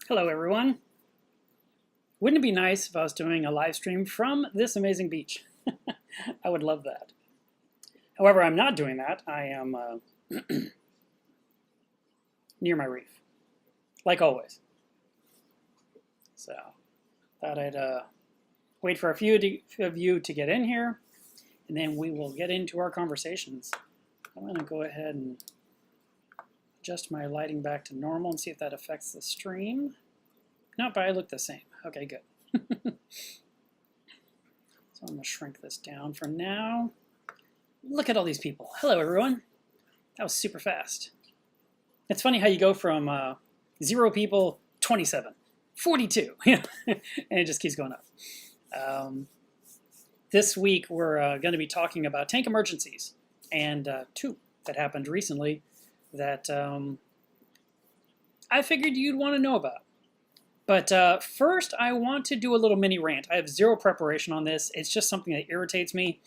Hello everyone. Wouldn't it be nice if I was doing a live stream from this amazing beach? I would love that. However, I'm not doing that. I am near my reef, like always. So, thought I'd wait for a few of you to get in here, and then we will get into our conversations. I'm going to go ahead and adjust my lighting back to normal and see if that affects the stream. No, but I look the same. Okay, good. So I'm going to shrink this down for now. Look at all these people. Hello, everyone. That was super fast. It's funny how you go from 0 people, 27, 42, and it just keeps going up. This week we're going to be talking about tank emergencies, and 2 that happened recently that I figured you'd want to know about. But first, I want to do a little mini rant. I have 0 preparation on this. It's just something that irritates me.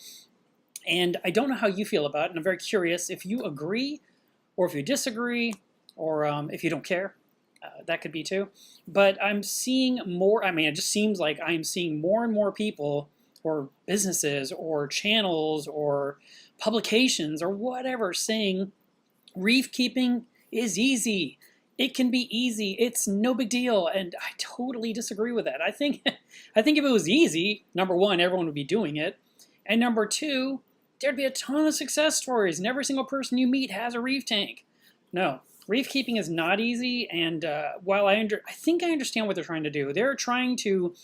And I don't know how you feel about it. And I'm very curious if you agree or if you disagree or if you don't care. That could be too. But I'm seeing more. I mean, it just seems like I'm seeing more and more people or businesses or channels or publications or whatever saying reef keeping is easy. It can be easy. It's no big deal, and I totally disagree with that. I think if it was easy, number 1, everyone would be doing it, and number 2, there'd be a ton of success stories, and every single person you meet has a reef tank. No, reef keeping is not easy, and while I think I understand what they're trying to do. They're trying to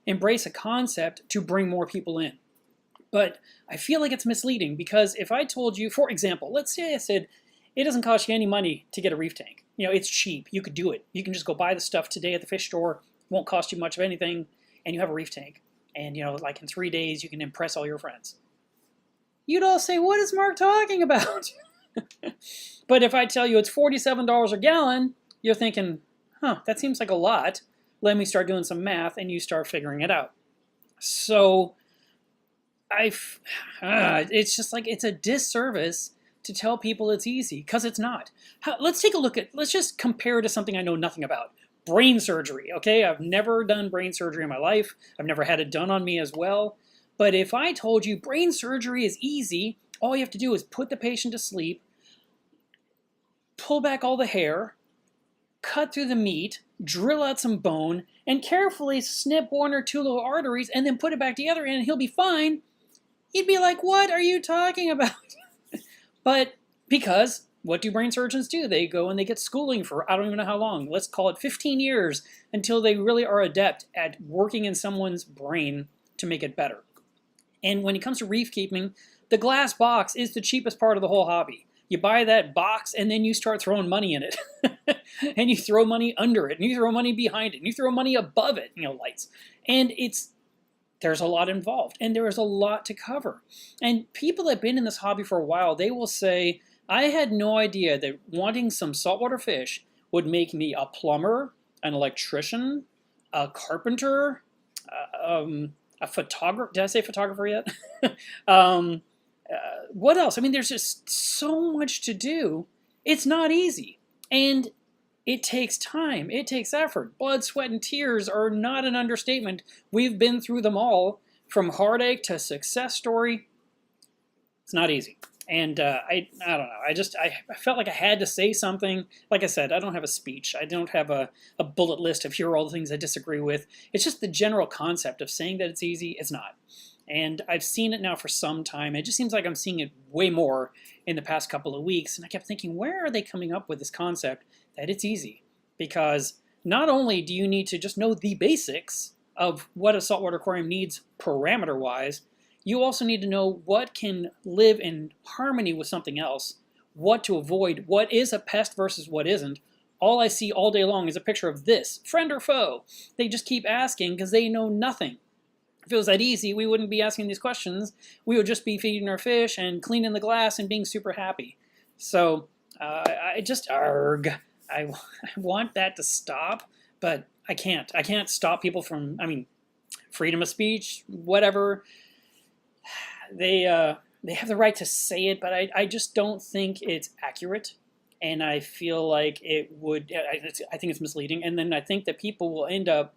embrace a concept to bring more people in, but I feel like it's misleading because if I told you, for example, let's say I said, it doesn't cost you any money to get a reef tank. You know, it's cheap. You could do it. You can just go buy the stuff today at the fish store. Won't cost you much of anything, and you have a reef tank. And, you know, like in 3 days, you can impress all your friends. You'd all say, what is Mark talking about? But if I tell you it's $47 a gallon, you're thinking, huh, that seems like a lot. Let me start doing some math, and you start figuring it out. So it's just like it's a disservice to tell people it's easy, because it's not. Let's take a look at, let's just compare to something I know nothing about. Brain surgery, okay? I've never done brain surgery in my life. I've never had it done on me as well. But if I told you brain surgery is easy, all you have to do is put the patient to sleep, pull back all the hair, cut through the meat, drill out some bone, and carefully snip 1 or 2 little arteries, and then put it back together and he'll be fine, you'd be like, what are you talking about? But because what do brain surgeons do? They go and they get schooling for I don't even know how long. Let's call it 15 years until they really are adept at working in someone's brain to make it better. And when it comes to reef keeping, the glass box is the cheapest part of the whole hobby. You buy that box and then you start throwing money in it. And you throw money under it, and you throw money behind it, and you throw money above it, lights. And there's a lot involved, and there is a lot to cover. And people that have been in this hobby for a while, they will say, I had no idea that wanting some saltwater fish would make me a plumber, an electrician, a carpenter, a photographer. Did I say photographer yet? What else? I mean, there's just so much to do. It's not easy. And it takes time. It takes effort. Blood, sweat, and tears are not an understatement. We've been through them all, from heartache to success story. It's not easy. And I don't know. I felt like I had to say something. Like I said, I don't have a speech. I don't have a bullet list of here are all the things I disagree with. It's just the general concept of saying that it's easy. It's not. And I've seen it now for some time. It just seems like I'm seeing it way more in the past couple of weeks. And I kept thinking, where are they coming up with this concept that it's easy? Because not only do you need to just know the basics of what a saltwater aquarium needs parameter-wise, you also need to know what can live in harmony with something else, what to avoid, what is a pest versus what isn't. All I see all day long is a picture of this, friend or foe. They just keep asking because they know nothing. If it was that easy, we wouldn't be asking these questions. We would just be feeding our fish and cleaning the glass and being super happy. So I just arg. I want that to stop, but I can't. I can't stop people from, freedom of speech, whatever. They have the right to say it, but I just don't think it's accurate. and I feel like it would. I think it's misleading, and then I think that people will end up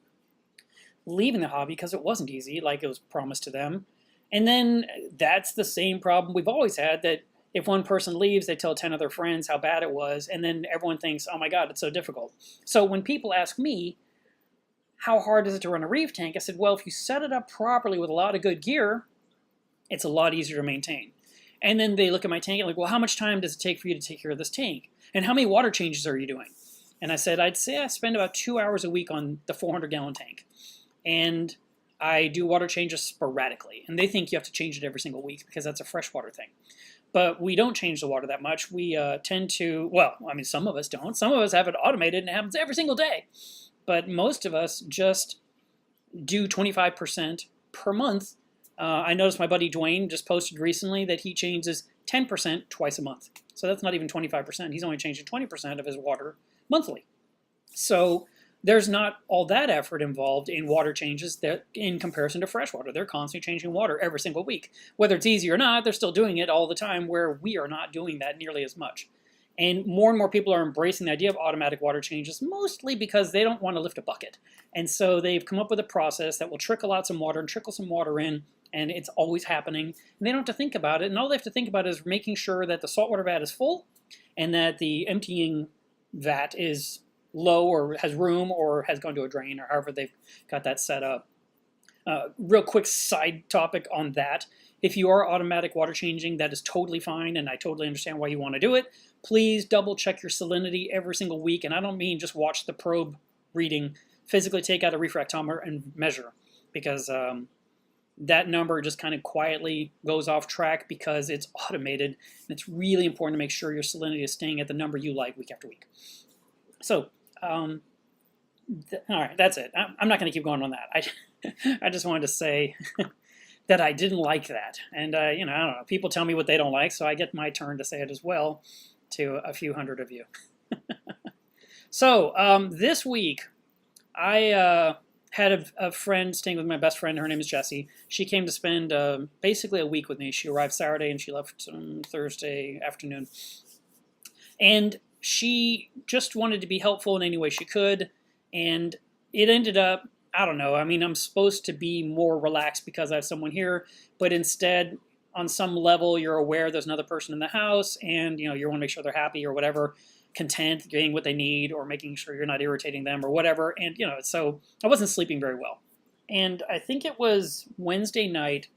leaving the hobby because it wasn't easy, like it was promised to them. And then that's the same problem we've always had, that if one person leaves, they tell 10 other friends how bad it was, and then everyone thinks, oh my God, it's so difficult. So when people ask me, how hard is it to run a reef tank? I said, well, if you set it up properly with a lot of good gear, it's a lot easier to maintain. And then they look at my tank and like, well, how much time does it take for you to take care of this tank? And how many water changes are you doing? And I said, I'd say I spend about 2 hours a week on the 400-gallon tank. And I do water changes sporadically. And they think you have to change it every single week because that's a freshwater thing. But we don't change the water that much. We tend to, well, I mean, some of us don't. Some of us have it automated and it happens every single day. But most of us just do 25% per month. I noticed my buddy Dwayne just posted recently that he changes 10% twice a month. So that's not even 25%. He's only changing 20% of his water monthly. So there's not all that effort involved in water changes that, in comparison to freshwater. They're constantly changing water every single week. Whether it's easy or not, they're still doing it all the time, where we are not doing that nearly as much. And more people are embracing the idea of automatic water changes, mostly because they don't want to lift a bucket. And so they've come up with a process that will trickle out some water and trickle some water in, and it's always happening. And they don't have to think about it. And all they have to think about is making sure that the saltwater vat is full and that the emptying vat is low or has room or has gone to a drain, or however they've got that set up. Real quick side topic on that. If you are automatic water changing, that is totally fine, and I totally understand why you want to do it. Please double check your salinity every single week, and I don't mean just watch the probe reading. Physically take out a refractometer and measure, because that number just kind of quietly goes off track because it's automated, and it's really important to make sure your salinity is staying at the number you like week after week. So, all right, that's it. I'm not going to keep going on that. I just wanted to say that I didn't like that. And, I don't know, people tell me what they don't like, so I get my turn to say it as well to a few hundred of you. So, this week, I had a friend staying with my best friend. Her name is Jessie. She came to spend basically a week with me. She arrived Saturday and she left Thursday afternoon. And she just wanted to be helpful in any way she could. And it ended up, I don't know, I mean, I'm supposed to be more relaxed because I have someone here, but instead, on some level, you're aware there's another person in the house, and you want to make sure they're happy or whatever, content, getting what they need, or making sure you're not irritating them or whatever. And so I wasn't sleeping very well. And I think it was Wednesday night,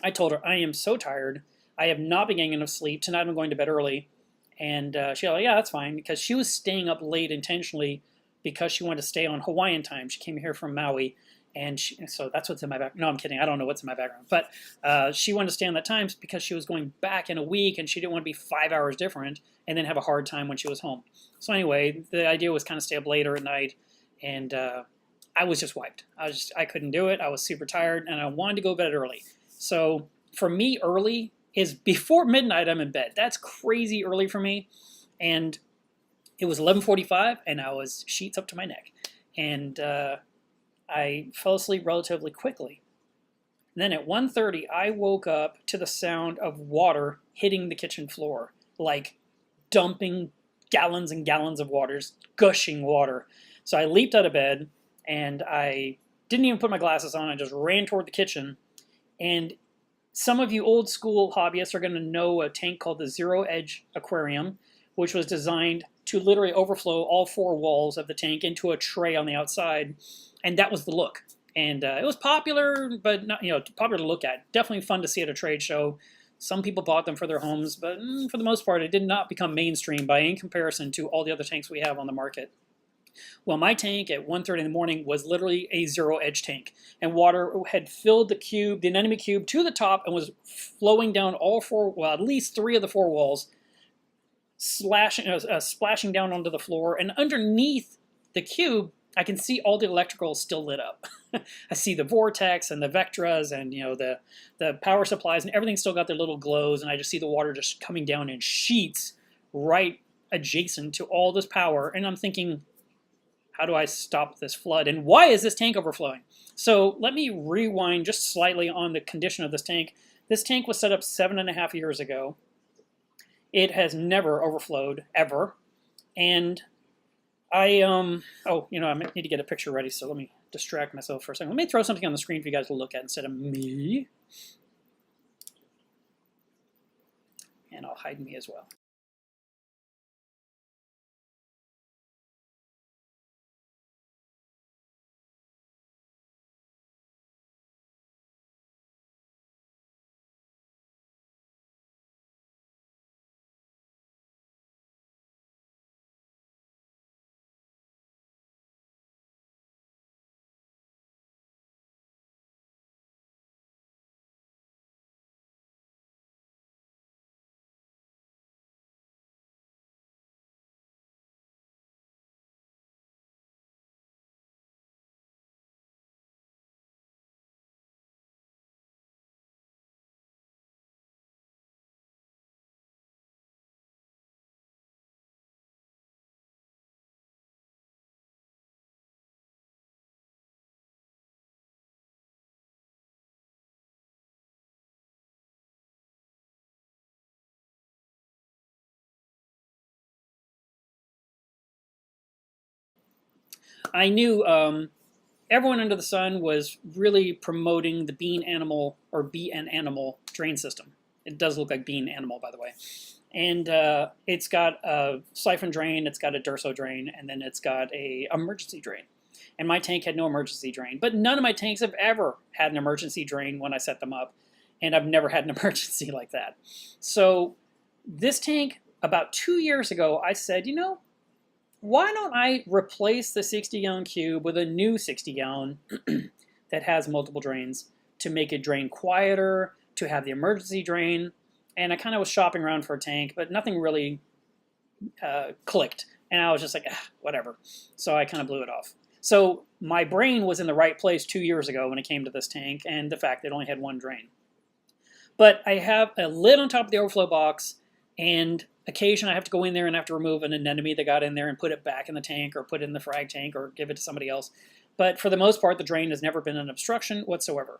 I told her, I am so tired. I have not been getting enough sleep. Tonight I'm going to bed early. And she was like, yeah, that's fine, because she was staying up late intentionally because she wanted to stay on Hawaiian time. She came here from Maui, and so that's what's in my background. No, I'm kidding. I don't know what's in my background. But she wanted to stay on that time because she was going back in a week, and she didn't want to be 5 hours different and then have a hard time when she was home. So anyway, the idea was kind of stay up later at night, and I was just wiped. I couldn't do it. I was super tired, and I wanted to go to bed early. So for me, early is before midnight I'm in bed. That's crazy early for me. And it was 11:45, and I was sheets up to my neck. And I fell asleep relatively quickly. And then at 1:30, I woke up to the sound of water hitting the kitchen floor, like dumping gallons and gallons of water, just gushing water. So I leaped out of bed, and I didn't even put my glasses on. I just ran toward the kitchen. And some of you old school hobbyists are going to know a tank called the Zero Edge Aquarium, which was designed to literally overflow all four walls of the tank into a tray on the outside. And that was the look. And it was popular, but not popular to look at. Definitely fun to see at a trade show. Some people bought them for their homes, but for the most part, it did not become mainstream by any comparison to all the other tanks we have on the market. Well, my tank at 1:30 in the morning was literally a zero-edge tank, and water had filled the anemone cube to the top, and was flowing down at least three of the four walls, splashing down onto the floor. And underneath the cube, I can see all the electrical still lit up. I see the vortex and the Vectras and the power supplies, and everything still got their little glows, and I just see the water just coming down in sheets right adjacent to all this power. And I'm thinking, how do I stop this flood? And why is this tank overflowing? So let me rewind just slightly on the condition of this tank. This tank was set up 7.5 years ago. It has never overflowed, ever. And I, oh, you know, I need to get a picture ready, so let me distract myself for a second. Let me throw something on the screen for you guys to look at instead of me. And I'll hide me as well. I knew everyone under the sun was really promoting the bean animal or be an animal drain system. It does look like bean animal, by the way. And it's got a siphon drain, it's got a Durso drain, and then it's got a emergency drain. And my tank had no emergency drain, but none of my tanks have ever had an emergency drain when I set them up, and I've never had an emergency like that. So this tank, about 2 years ago, I said, you know, why don't I replace the 60-gallon cube with a new 60-gallon that has multiple drains to make it drain quieter, to have the emergency drain. And I kind of was shopping around for a tank, but nothing really clicked. And I was just like, whatever. So I kind of blew it off. So my brain was in the right place 2 years ago when it came to this tank and the fact that it only had one drain. But I have a lid on top of the overflow box, and occasionally I have to go in there and have to remove an anemone that got in there and put it back in the tank or put it in the frag tank or give it to somebody else. But for the most part, the drain has never been an obstruction whatsoever.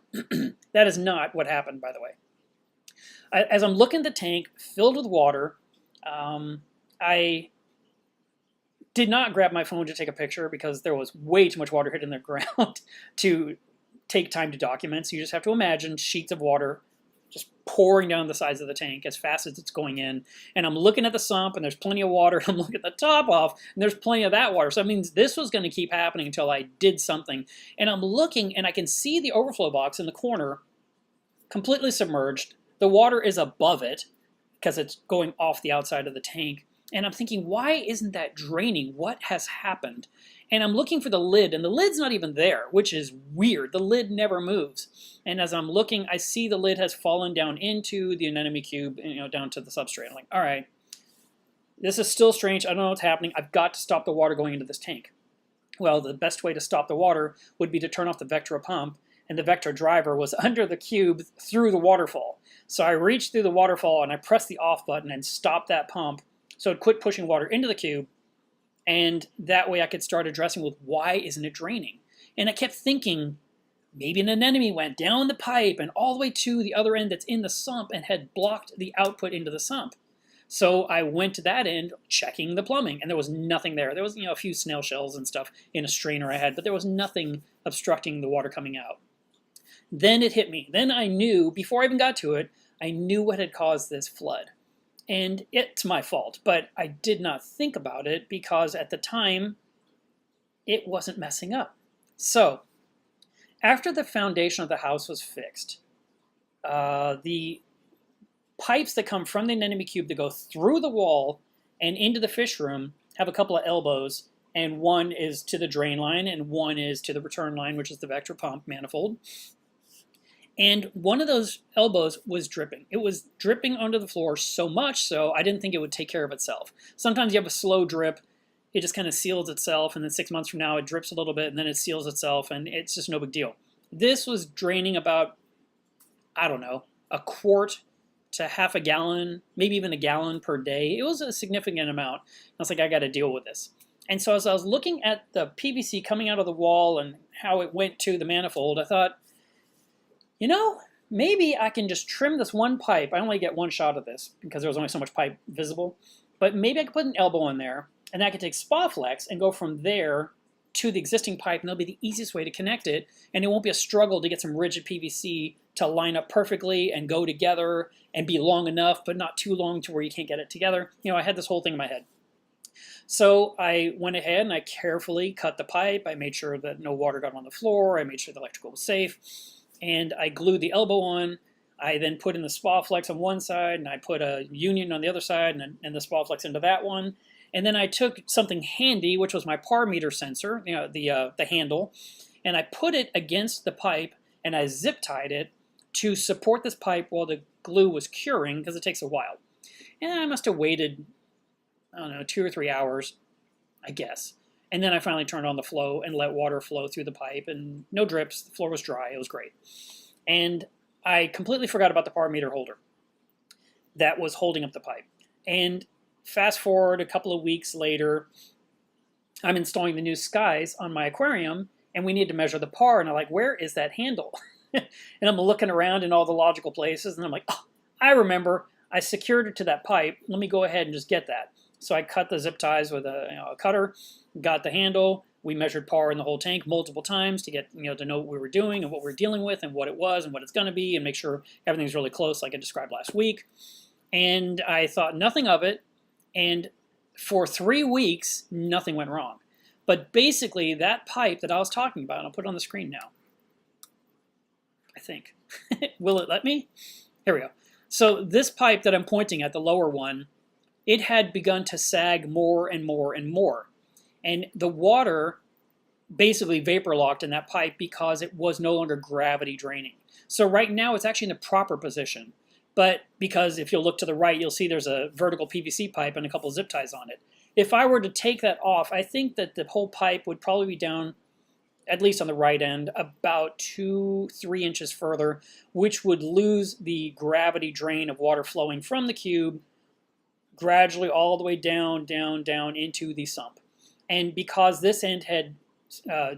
That is not what happened, by the way. As I'm looking at the tank filled with water, I did not grab my phone to take a picture because there was way too much water hitting the ground to take time to document. So you just have to imagine sheets of water just pouring down the sides of the tank as fast as it's going in. And I'm looking at the sump and there's plenty of water. I'm looking at the top off and there's plenty of that water. So that means this was going to keep happening until I did something. And I'm looking and I can see the overflow box in the corner completely submerged. The water is above it because it's going off the outside of the tank. And I'm thinking, why isn't that draining? What has happened? And I'm looking for the lid, and the lid's not even there, which is weird. The lid never moves. And as I'm looking, I see the lid has fallen down into the anemone cube, you know, down to the substrate. I'm like, all right, this is still strange. I don't know what's happening. I've got to stop the water going into this tank. Well, the best way to stop the water would be to turn off the Vectra pump, and the Vectra driver was under the cube through the waterfall. So I reached through the waterfall and I pressed the off button and stopped that pump so it quit pushing water into the cube, and that way I could start addressing with why isn't it draining? And I kept thinking maybe an anemone went down the pipe and all the way to the other end that's in the sump and had blocked the output into the sump. So I went to that end checking the plumbing, and there was nothing there. There was, you know, a few snail shells and stuff in a strainer I had, but there was nothing obstructing the water coming out. Then it hit me. Then I knew, before I even got to it, I knew what had caused this flood. And it's my fault, but I did not think about it because at the time, it wasn't messing up. So, after the foundation of the house was fixed, the pipes that come from the anemone cube that go through the wall and into the fish room have a couple of elbows, and one is to the drain line and one is to the return line, which is the Vectra pump manifold. And one of those elbows was dripping. It was dripping onto the floor so much so I didn't think it would take care of itself. Sometimes you have a slow drip, it just kind of seals itself, and then 6 months from now it drips a little bit and then it seals itself, and it's just no big deal. This was draining about, I don't know, a quart to half a gallon, maybe even a gallon per day. It was a significant amount. I was like, I got to deal with this. And so as I was looking at the PVC coming out of the wall and how it went to the manifold, I thought, you know, maybe I can just trim this one pipe. I only get one shot of this because there was only so much pipe visible. But maybe I could put an elbow in there, and I could take Spaflex and go from there to the existing pipe, and that'll be the easiest way to connect it, and it won't be a struggle to get some rigid PVC to line up perfectly and go together and be long enough, but not too long to where you can't get it together. You know, I had this whole thing in my head. So I went ahead and I carefully cut the pipe. I made sure that no water got on the floor. I made sure the electrical was safe. And I glued the elbow on. I then put in the Spaflex on one side, and I put a union on the other side, and the Spaflex into that one. And then I took something handy, which was my par meter sensor, you know, the handle, and I put it against the pipe, and I zip tied it to support this pipe while the glue was curing, because it takes a while. And I must have waited, I don't know, 2 or 3 hours, I guess. And then I finally turned on the flow and let water flow through the pipe, and no drips. The floor was dry. It was great. And I completely forgot about the par meter holder that was holding up the pipe. And fast forward a couple of weeks later, I'm installing the new skies on my aquarium, and we need to measure the par. And I'm like, where is that handle? And I'm looking around in all the logical places, and I'm like, oh, I remember. I secured it to that pipe. Let me go ahead and just get that. So I cut the zip ties with a cutter, got the handle. We measured par in the whole tank multiple times to get, to know what we were doing and what we were dealing with and what it was and what it's going to be, and make sure everything's really close like I described last week. And I thought nothing of it. And for 3 weeks, nothing went wrong. But basically, that pipe that I was talking about, and I'll put it on the screen now, I think. Will it let me? Here we go. So this pipe that I'm pointing at, the lower one, it had begun to sag more and more and more. And the water basically vapor locked in that pipe because it was no longer gravity draining. So right now it's actually in the proper position. But because if you'll look to the right, you'll see there's a vertical PVC pipe and a couple zip ties on it. If I were to take that off, I think that the whole pipe would probably be down, at least on the right end, about 2-3 inches further, which would lose the gravity drain of water flowing from the cube gradually all the way down, down, down into the sump. And because this end had,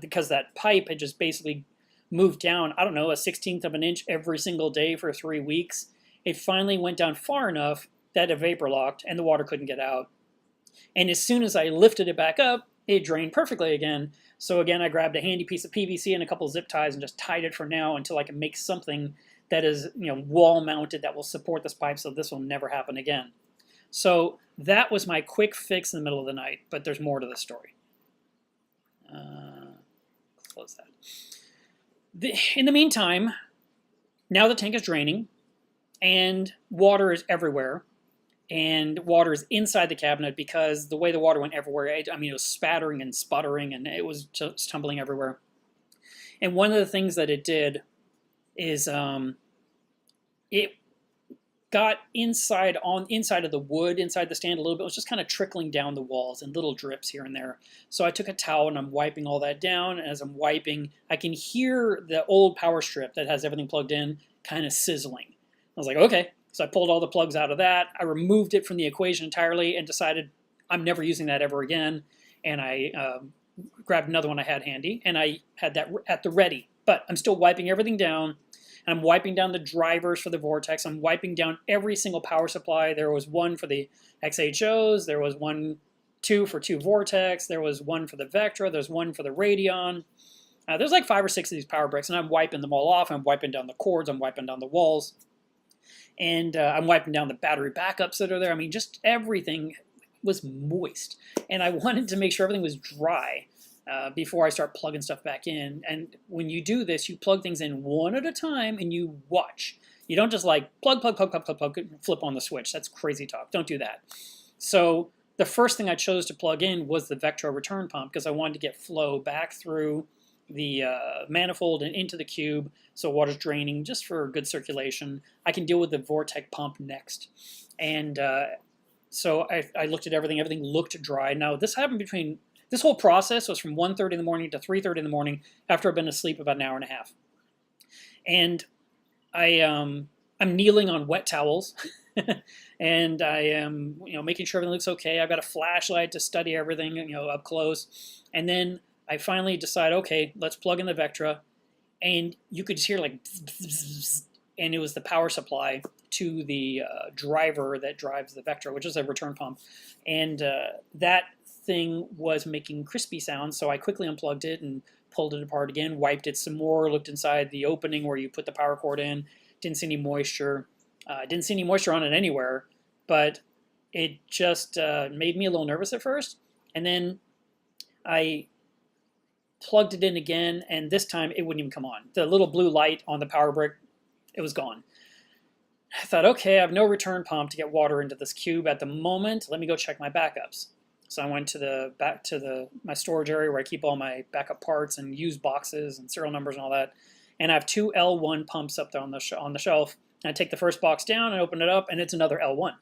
because that pipe had just basically moved down, I don't know, a 1/16 of an inch every single day for 3 weeks, it finally went down far enough that it vapor locked and the water couldn't get out. And as soon as I lifted it back up, it drained perfectly again. So again, I grabbed a handy piece of PVC and a couple of zip ties and just tied it for now until I can make something that is, wall mounted that will support this pipe so this will never happen again. So that was my quick fix in the middle of the night, but there's more to the story. Close that. In the meantime, now the tank is draining, and water is everywhere, and water is inside the cabinet because the way the water went everywhere, it was spattering and sputtering, and it was just tumbling everywhere. And one of the things that it did is it got inside of the wood, inside the stand a little bit. It was just kind of trickling down the walls and little drips here and there. So I took a towel and I'm wiping all that down. And as I'm wiping, I can hear the old power strip that has everything plugged in kind of sizzling. I was like, okay. So I pulled all the plugs out of that. I removed it from the equation entirely and decided I'm never using that ever again. And I grabbed another one I had handy, and I had that at the ready. But I'm still wiping everything down. I'm wiping down the drivers for the Vortex. I'm wiping down every single power supply. There was one for the XHOs. There was two for 2 Vortex. There was one for the Vectra. There's one for the Radion. There's like 5 or 6 of these power bricks, and I'm wiping them all off. I'm wiping down the cords. I'm wiping down the walls. And I'm wiping down the battery backups that are there. Just everything was moist. And I wanted to make sure everything was dry before I start plugging stuff back in. And when you do this, you plug things in one at a time and you watch. You don't just like plug, flip on the switch. That's crazy talk. Don't do that. So the first thing I chose to plug in was the Vectra return pump because I wanted to get flow back through the manifold and into the cube so water's draining just for good circulation. I can deal with the Vortex pump next. And so I looked at everything. Everything looked dry. Now this happened this whole process was from 1:30 in the morning to 3:30 in the morning after I've been asleep about an hour and a half. And I'm kneeling on wet towels and I am making sure everything looks okay. I've got a flashlight to study everything up close. And then I finally decide, okay, let's plug in the Vectra. And you could just hear like and it was the power supply to the driver that drives the Vectra, which is a return pump. And that thing was making crispy sounds, so I quickly unplugged it and pulled it apart again, wiped it some more, looked inside the opening where you put the power cord in, didn't see any moisture. Didn't see any moisture on it anywhere, but it just made me a little nervous at first. And then I plugged it in again, and this time it wouldn't even come on. The little blue light on the power brick, it was gone. I thought, okay, I have no return pump to get water into this cube at the moment. Let me go check my backups. So I went to my storage area where I keep all my backup parts and used boxes and serial numbers and all that. And I have 2 L1 pumps up there on the shelf. And I take the first box down and open it up, and it's another L1.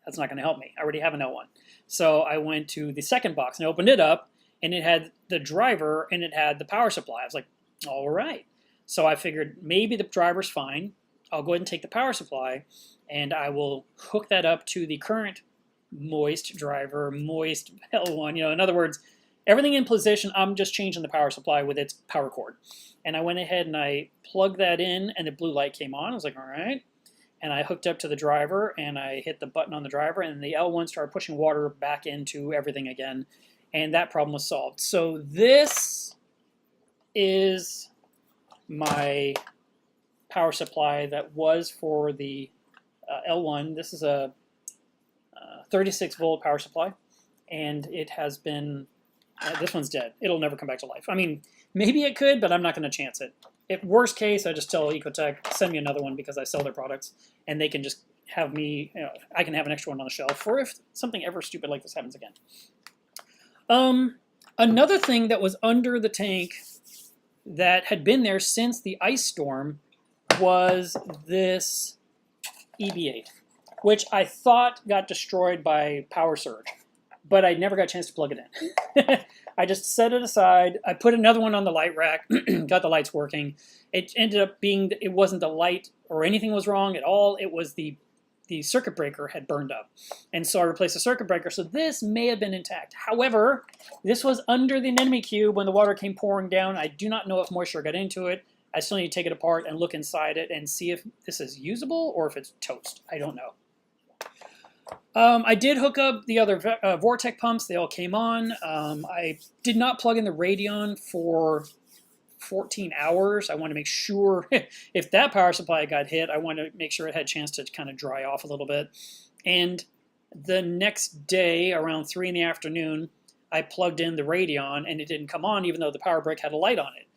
That's not going to help me. I already have an L1. So I went to the second box and opened it up, and it had the driver and it had the power supply. I was like, all right. So I figured maybe the driver's fine. I'll go ahead and take the power supply, and I will hook that up to the current moist driver, moist L1. In other words, everything in position, I'm just changing the power supply with its power cord. And I went ahead and I plugged that in, and the blue light came on. I was like, all right. And I hooked up to the driver, and I hit the button on the driver, and the L1 started pushing water back into everything again. And that problem was solved. So this is my power supply that was for the L1. This is a 36 volt power supply, and it has been, this one's dead. It'll never come back to life. I mean, maybe it could, but I'm not going to chance it. If worst case, I just tell Ecotech, send me another one because I sell their products, and they can just have me, I can have an extra one on the shelf for if something ever stupid like this happens again. Another thing that was under the tank that had been there since the ice storm was this EB8, which I thought got destroyed by power surge, but I never got a chance to plug it in. I just set it aside. I put another one on the light rack, got the lights working. It ended up being, it wasn't the light or anything was wrong at all. It was the circuit breaker had burned up. And so I replaced the circuit breaker, so this may have been intact. However, this was under the anemone cube when the water came pouring down. I do not know if moisture got into it. I still need to take it apart and look inside it and see if this is usable or if it's toast. I don't know. I did hook up the other Vortec pumps. They all came on. I did not plug in the Radeon for 14 hours. I wanted to make sure if that power supply got hit, I wanted to make sure it had a chance to kind of dry off a little bit. And the next day, around 3 in the afternoon, I plugged in the Radeon, and it didn't come on even though the power brick had a light on it.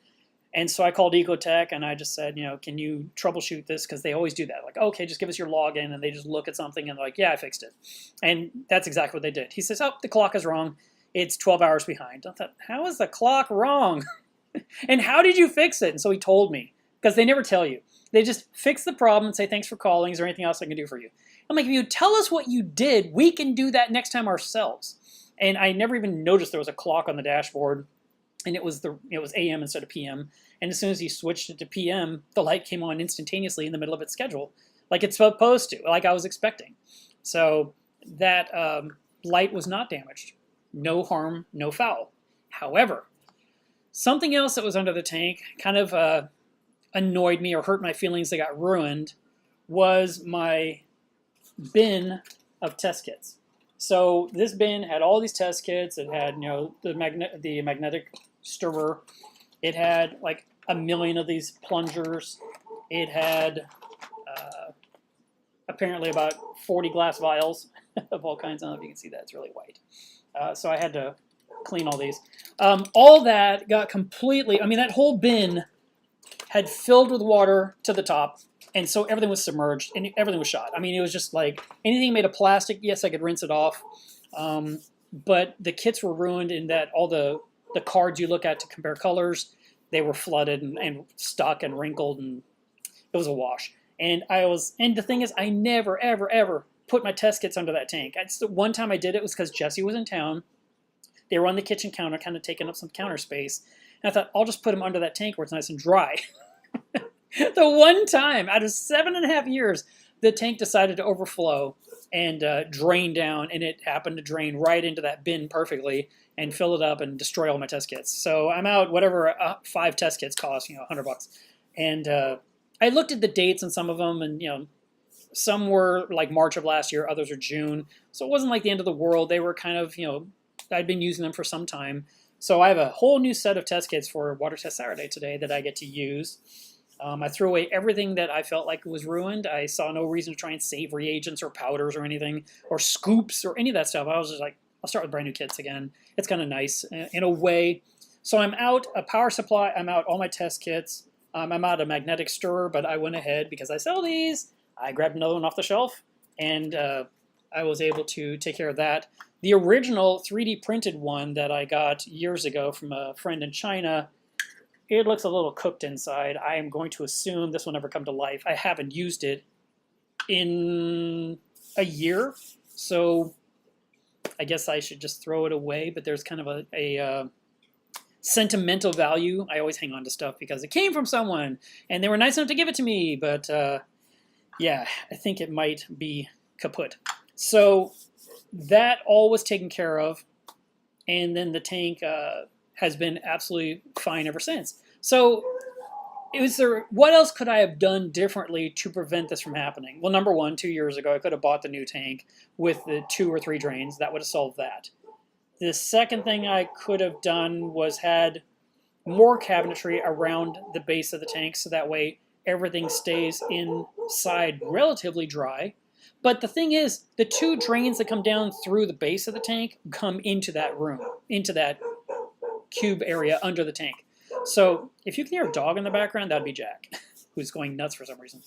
And so I called Ecotech, and I just said, can you troubleshoot this? Because they always do that. Like, okay, just give us your login, and they just look at something, and they're like, yeah, I fixed it. And that's exactly what they did. He says, oh, the clock is wrong. It's 12 hours behind. I thought, how is the clock wrong? And how did you fix it? And so he told me, because they never tell you. They just fix the problem and say, thanks for calling. Is there anything else I can do for you? I'm like, if you tell us what you did, we can do that next time ourselves. And I never even noticed there was a clock on the dashboard, and it was AM instead of PM. And as soon as he switched it to PM, the light came on instantaneously in the middle of its schedule, like it's supposed to, like I was expecting. So that light was not damaged. No harm, no foul. However, something else that was under the tank kind of annoyed me or hurt my feelings that got ruined was my bin of test kits. So this bin had all these test kits. It had, the magnetic stirrer. It had like 1 million of these plungers. It had apparently about 40 glass vials of all kinds. I don't know if you can see that. It's really white. So I had to clean all these. All that got completely, that whole bin had filled with water to the top. And so everything was submerged and everything was shot. It was just like anything made of plastic, yes, I could rinse it off. But the kits were ruined in that all the cards you look at to compare colors, they were flooded and stuck and wrinkled, and it was a wash. And the thing is, I never, ever, ever put my test kits under that tank. The one time I did it was because Jesse was in town. They were on the kitchen counter, kind of taking up some counter space. And I thought, I'll just put them under that tank where it's nice and dry. The one time out of 7.5 years, the tank decided to overflow and drain down, and it happened to drain right into that bin perfectly and fill it up and destroy all my test kits. So I'm out whatever 5 test kits cost, $100. And I looked at the dates on some of them, and some were like March of last year, others are June. So it wasn't like the end of the world. They were kind of, I'd been using them for some time. So I have a whole new set of test kits for Water Test Saturday today that I get to use. I threw away everything that I felt like was ruined. I saw no reason to try and save reagents or powders or anything, or scoops or any of that stuff. I was just like, I'll start with brand new kits again. It's kind of nice in a way. So I'm out a power supply. I'm out all my test kits. I'm out a magnetic stirrer, but I went ahead because I sell these. I grabbed another one off the shelf, and I was able to take care of that. The original 3D printed one that I got years ago from a friend in China, it looks a little cooked inside. I am going to assume this will never come to life. I haven't used it in a year, so I guess I should just throw it away, but there's kind of a sentimental value. I always hang on to stuff because it came from someone, and they were nice enough to give it to me, but yeah, I think it might be kaput. So that all was taken care of, and then the tank has been absolutely fine ever since. So what else could I have done differently to prevent this from happening? Well, number one, 2 years ago, I could have bought the new tank with the 2 or 3 drains. That would have solved that. The second thing I could have done was had more cabinetry around the base of the tank, so that way everything stays inside relatively dry. But the thing is, the 2 drains that come down through the base of the tank come into that room, into that cube area under the tank. So if you can hear a dog in the background, that'd be Jack, who's going nuts for some reason.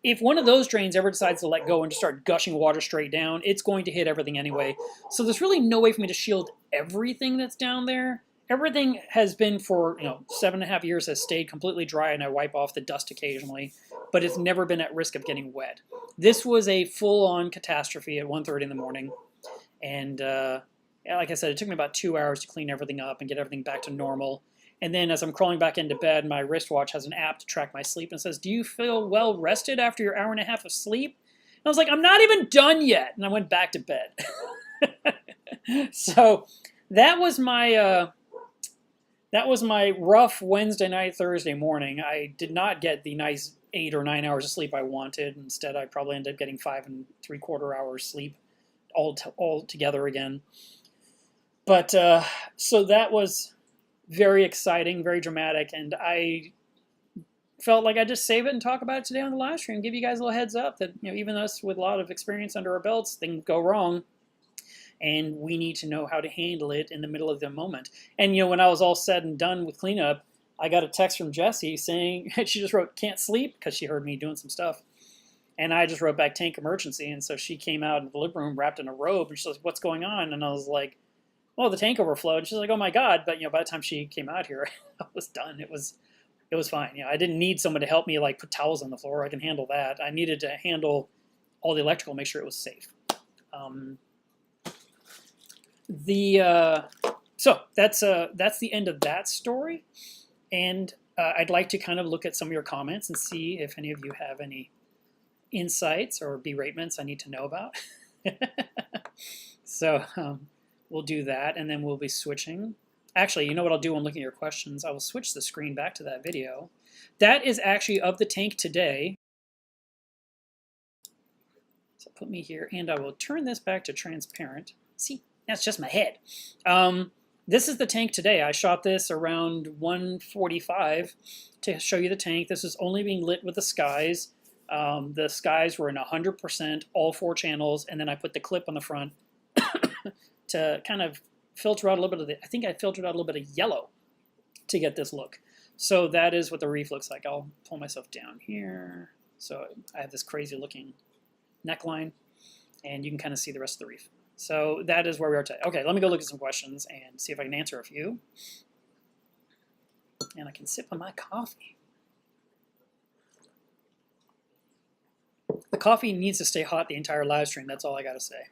If one of those drains ever decides to let go and just start gushing water straight down, it's going to hit everything anyway. So there's really no way for me to shield everything that's down there. Everything has been for 7.5 years has stayed completely dry, and I wipe off the dust occasionally, but it's never been at risk of getting wet. This was a full-on catastrophe at 1:30 in the morning, and like I said, it took me about 2 hours to clean everything up and get everything back to normal. And then as I'm crawling back into bed, my wristwatch has an app to track my sleep and says, "Do you feel well rested after your 1.5 hours of sleep?" And I was like, "I'm not even done yet." And I went back to bed. So that was my rough Wednesday night, Thursday morning. I did not get the nice 8 or 9 hours of sleep I wanted. Instead, I probably ended up getting 5 3/4 hours sleep all together again. But so that was very exciting, very dramatic, and I felt like I'd just save it and talk about it today on the live stream, give you guys a little heads up that even us with a lot of experience under our belts, things go wrong, and we need to know how to handle it in the middle of the moment. And when I was all said and done with cleanup, I got a text from Jessie saying, she just wrote, "Can't sleep," because she heard me doing some stuff. And I just wrote back, "Tank emergency." And so she came out in the living room wrapped in a robe, and she's like, "What's going on?" And I was like, "Well, the tank overflowed." She's like, "Oh my God." But by the time she came out here, I was done. It was fine. I didn't need someone to help me like put towels on the floor. I can handle that. I needed to handle all the electrical, make sure it was safe. So that's the end of that story. And I'd like to kind of look at some of your comments and see if any of you have any insights or beratements I need to know about. So we'll do that, and then we'll be switching. Actually, you know what I'll do when looking at your questions? I will switch the screen back to that video. That is actually of the tank today. So put me here, and I will turn this back to transparent. See, that's just my head. This is the tank today. I shot this around 1:45 to show you the tank. This is only being lit with the skies. The skies were in 100%, all 4 channels, and then I put the clip on the front to kind of filter out a little bit of I think I filtered out a little bit of yellow to get this look. So that is what the Reef looks like. I'll pull myself down here. So I have this crazy looking neckline, and you can kind of see the rest of the Reef. So that is where we are today. Okay, let me go look at some questions and see if I can answer a few. And I can sip on my coffee. The coffee needs to stay hot the entire live stream. That's all I got to say.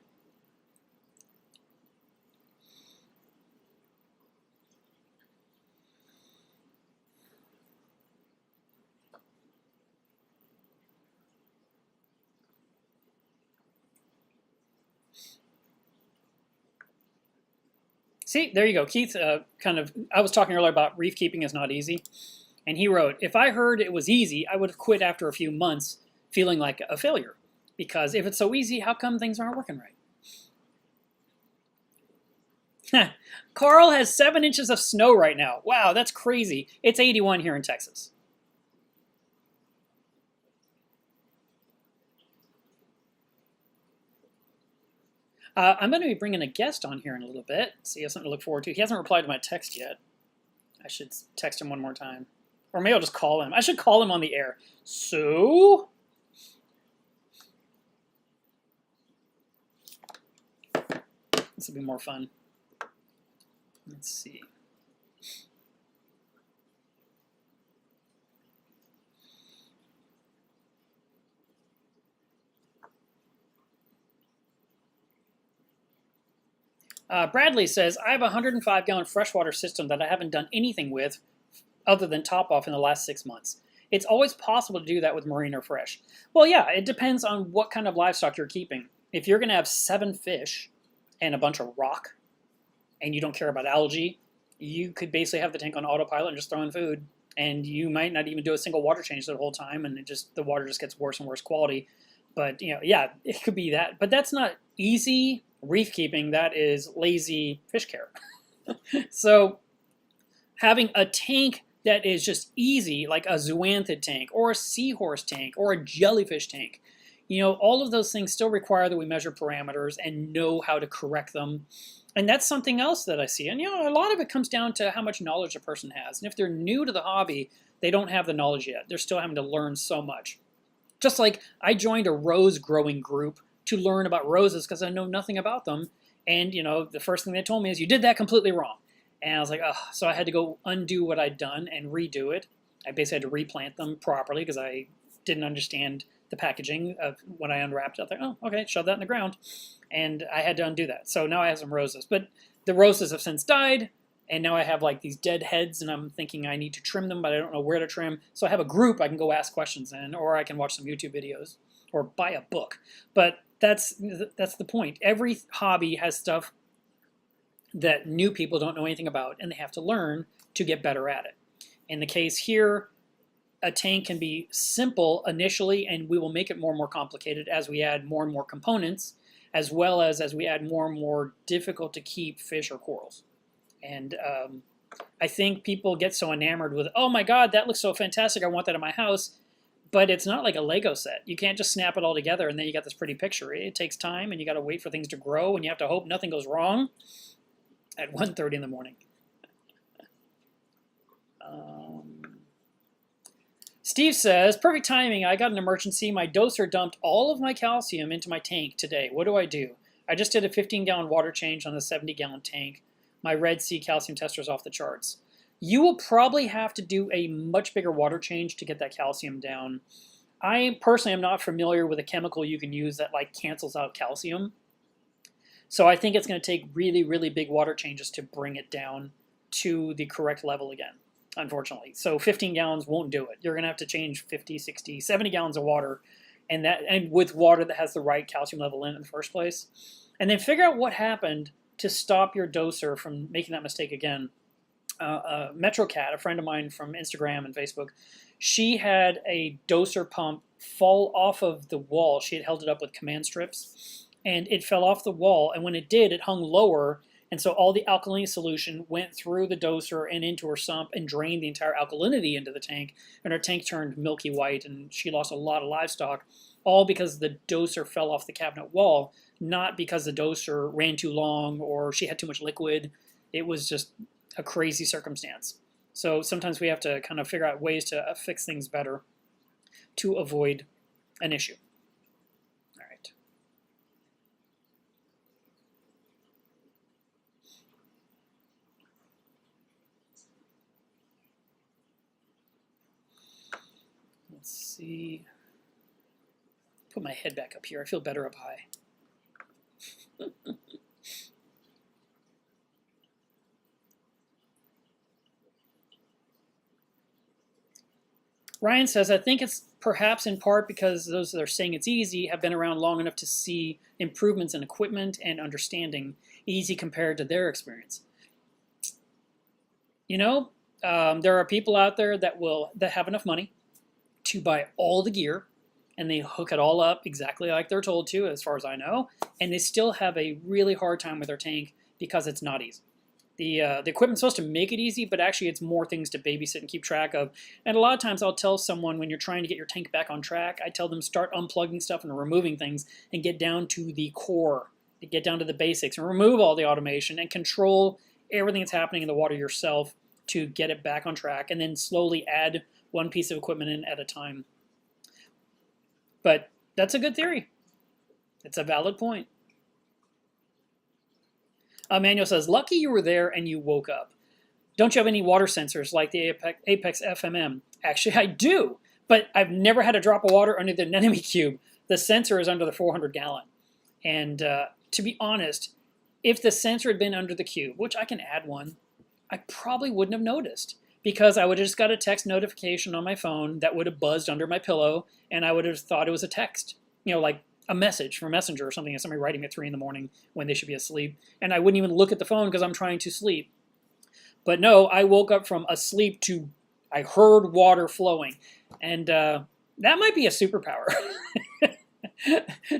See, there you go. Keith, I was talking earlier about reef keeping is not easy. And he wrote, if I heard it was easy, I would have quit after a few months feeling like a failure. Because if it's so easy, how come things aren't working right? Carl has 7 inches of snow right now. Wow, that's crazy. It's 81 here in Texas. I'm going to be bringing a guest on here in a little bit, so you have something to look forward to. He hasn't replied to my text yet. I should text him one more time. Or maybe I'll just call him. I should call him on the air. So, this will be more fun. Let's see. Bradley says, I have a 105-gallon freshwater system that I haven't done anything with other than top off in the last 6 months. It's always possible to do that with marine or fresh. Well, yeah, it depends on what kind of livestock you're keeping. If you're going to have 7 fish and a bunch of rock, and you don't care about algae, you could basically have the tank on autopilot and just throw in food. And you might not even do a single water change the whole time, and the water just gets worse and worse quality. But, yeah, it could be that. But that's not easy reef keeping. That is lazy fish care. So having a tank that is just easy, like a zoanthid tank or a seahorse tank or a jellyfish tank, all of those things still require that we measure parameters and know how to correct them. And that's something else that I see. And, a lot of it comes down to how much knowledge a person has. And if they're new to the hobby, they don't have the knowledge yet. They're still having to learn so much. Just like I joined a rose growing group to learn about roses because I know nothing about them. And, the first thing they told me is, you did that completely wrong. And I was like, oh, so I had to go undo what I'd done and redo it. I basically had to replant them properly because I didn't understand the packaging of when I unwrapped it. I thought, oh, okay, shove that in the ground. And I had to undo that. So now I have some roses. But the roses have since died, and now I have like these dead heads, and I'm thinking I need to trim them, but I don't know where to trim. So I have a group I can go ask questions in, or I can watch some YouTube videos, or buy a book. But that's the point. Every hobby has stuff that new people don't know anything about, and they have to learn to get better at it. In the case here, a tank can be simple initially, and we will make it more and more complicated as we add more and more components, as well as we add more and more difficult to keep fish or corals. And I think people get so enamored with, oh my God, that looks so fantastic, I want that in my house. But it's not like a Lego set. You can't just snap it all together and then you got this pretty picture. It takes time, and you got to wait for things to grow, and you have to hope nothing goes wrong at 1:30 in the morning. Steve says, perfect timing. I got an emergency. My doser dumped all of my calcium into my tank today. What do I do? I just did a 15-gallon water change on a 70-gallon tank. My Red Sea calcium tester is off the charts. You will probably have to do a much bigger water change to get that calcium down. I personally am not familiar with a chemical you can use that cancels out calcium. So I think it's going to take really, really big water changes to bring it down to the correct level again, unfortunately. So 15 gallons won't do it. You're going to have to change 50, 60, 70 gallons of water, and with water that has the right calcium level in the first place. And then figure out what happened to stop your doser from making that mistake again. MetroCat, a friend of mine from Instagram and Facebook, she had a doser pump fall off of the wall. She had held it up with command strips, and it fell off the wall. And when it did, it hung lower, and so all the alkaline solution went through the doser and into her sump and drained the entire alkalinity into the tank, and her tank turned milky white, and she lost a lot of livestock, all because the doser fell off the cabinet wall, not because the doser ran too long or she had too much liquid. It was just a crazy circumstance. So sometimes we have to kind of figure out ways to fix things better to avoid an issue. All right. Let's see. Put my head back up here. I feel better up high. Ryan says, I think it's perhaps in part because those that are saying it's easy have been around long enough to see improvements in equipment and understanding easy compared to their experience. There are people out there that have enough money to buy all the gear, and they hook it all up exactly like they're told to, as far as I know, and they still have a really hard time with their tank because it's not easy. The equipment's supposed to make it easy, but actually it's more things to babysit and keep track of. And a lot of times I'll tell someone when you're trying to get your tank back on track, I tell them start unplugging stuff and removing things and get down to the core, to get down to the basics and remove all the automation and control everything that's happening in the water yourself to get it back on track, and then slowly add one piece of equipment in at a time. But that's a good theory. It's a valid point. Manuel says, lucky you were there and you woke up. Don't you have any water sensors like the Apex FMM? Actually, I do, but I've never had a drop of water under the anemone cube. The sensor is under the 400 gallon. And to be honest, if the sensor had been under the cube, which I can add one, I probably wouldn't have noticed, because I would have just got a text notification on my phone that would have buzzed under my pillow, and I would have thought it was a text, like a message from Messenger or something, somebody writing at 3 in the morning when they should be asleep, and I wouldn't even look at the phone because I'm trying to sleep. But no, I woke up from asleep to I heard water flowing, and that might be a superpower.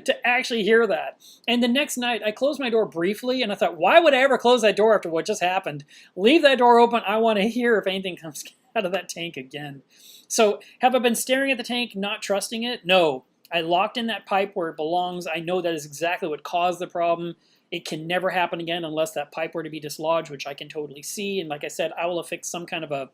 To actually hear that. And the next night, I closed my door briefly, and I thought, why would I ever close that door after what just happened? Leave that door open. I want to hear if anything comes out of that tank again. So have I been staring at the tank, not trusting it? No. I locked in that pipe where it belongs. I know that is exactly what caused the problem. It can never happen again unless that pipe were to be dislodged, which I can totally see. And like I said, I will affix some kind of a,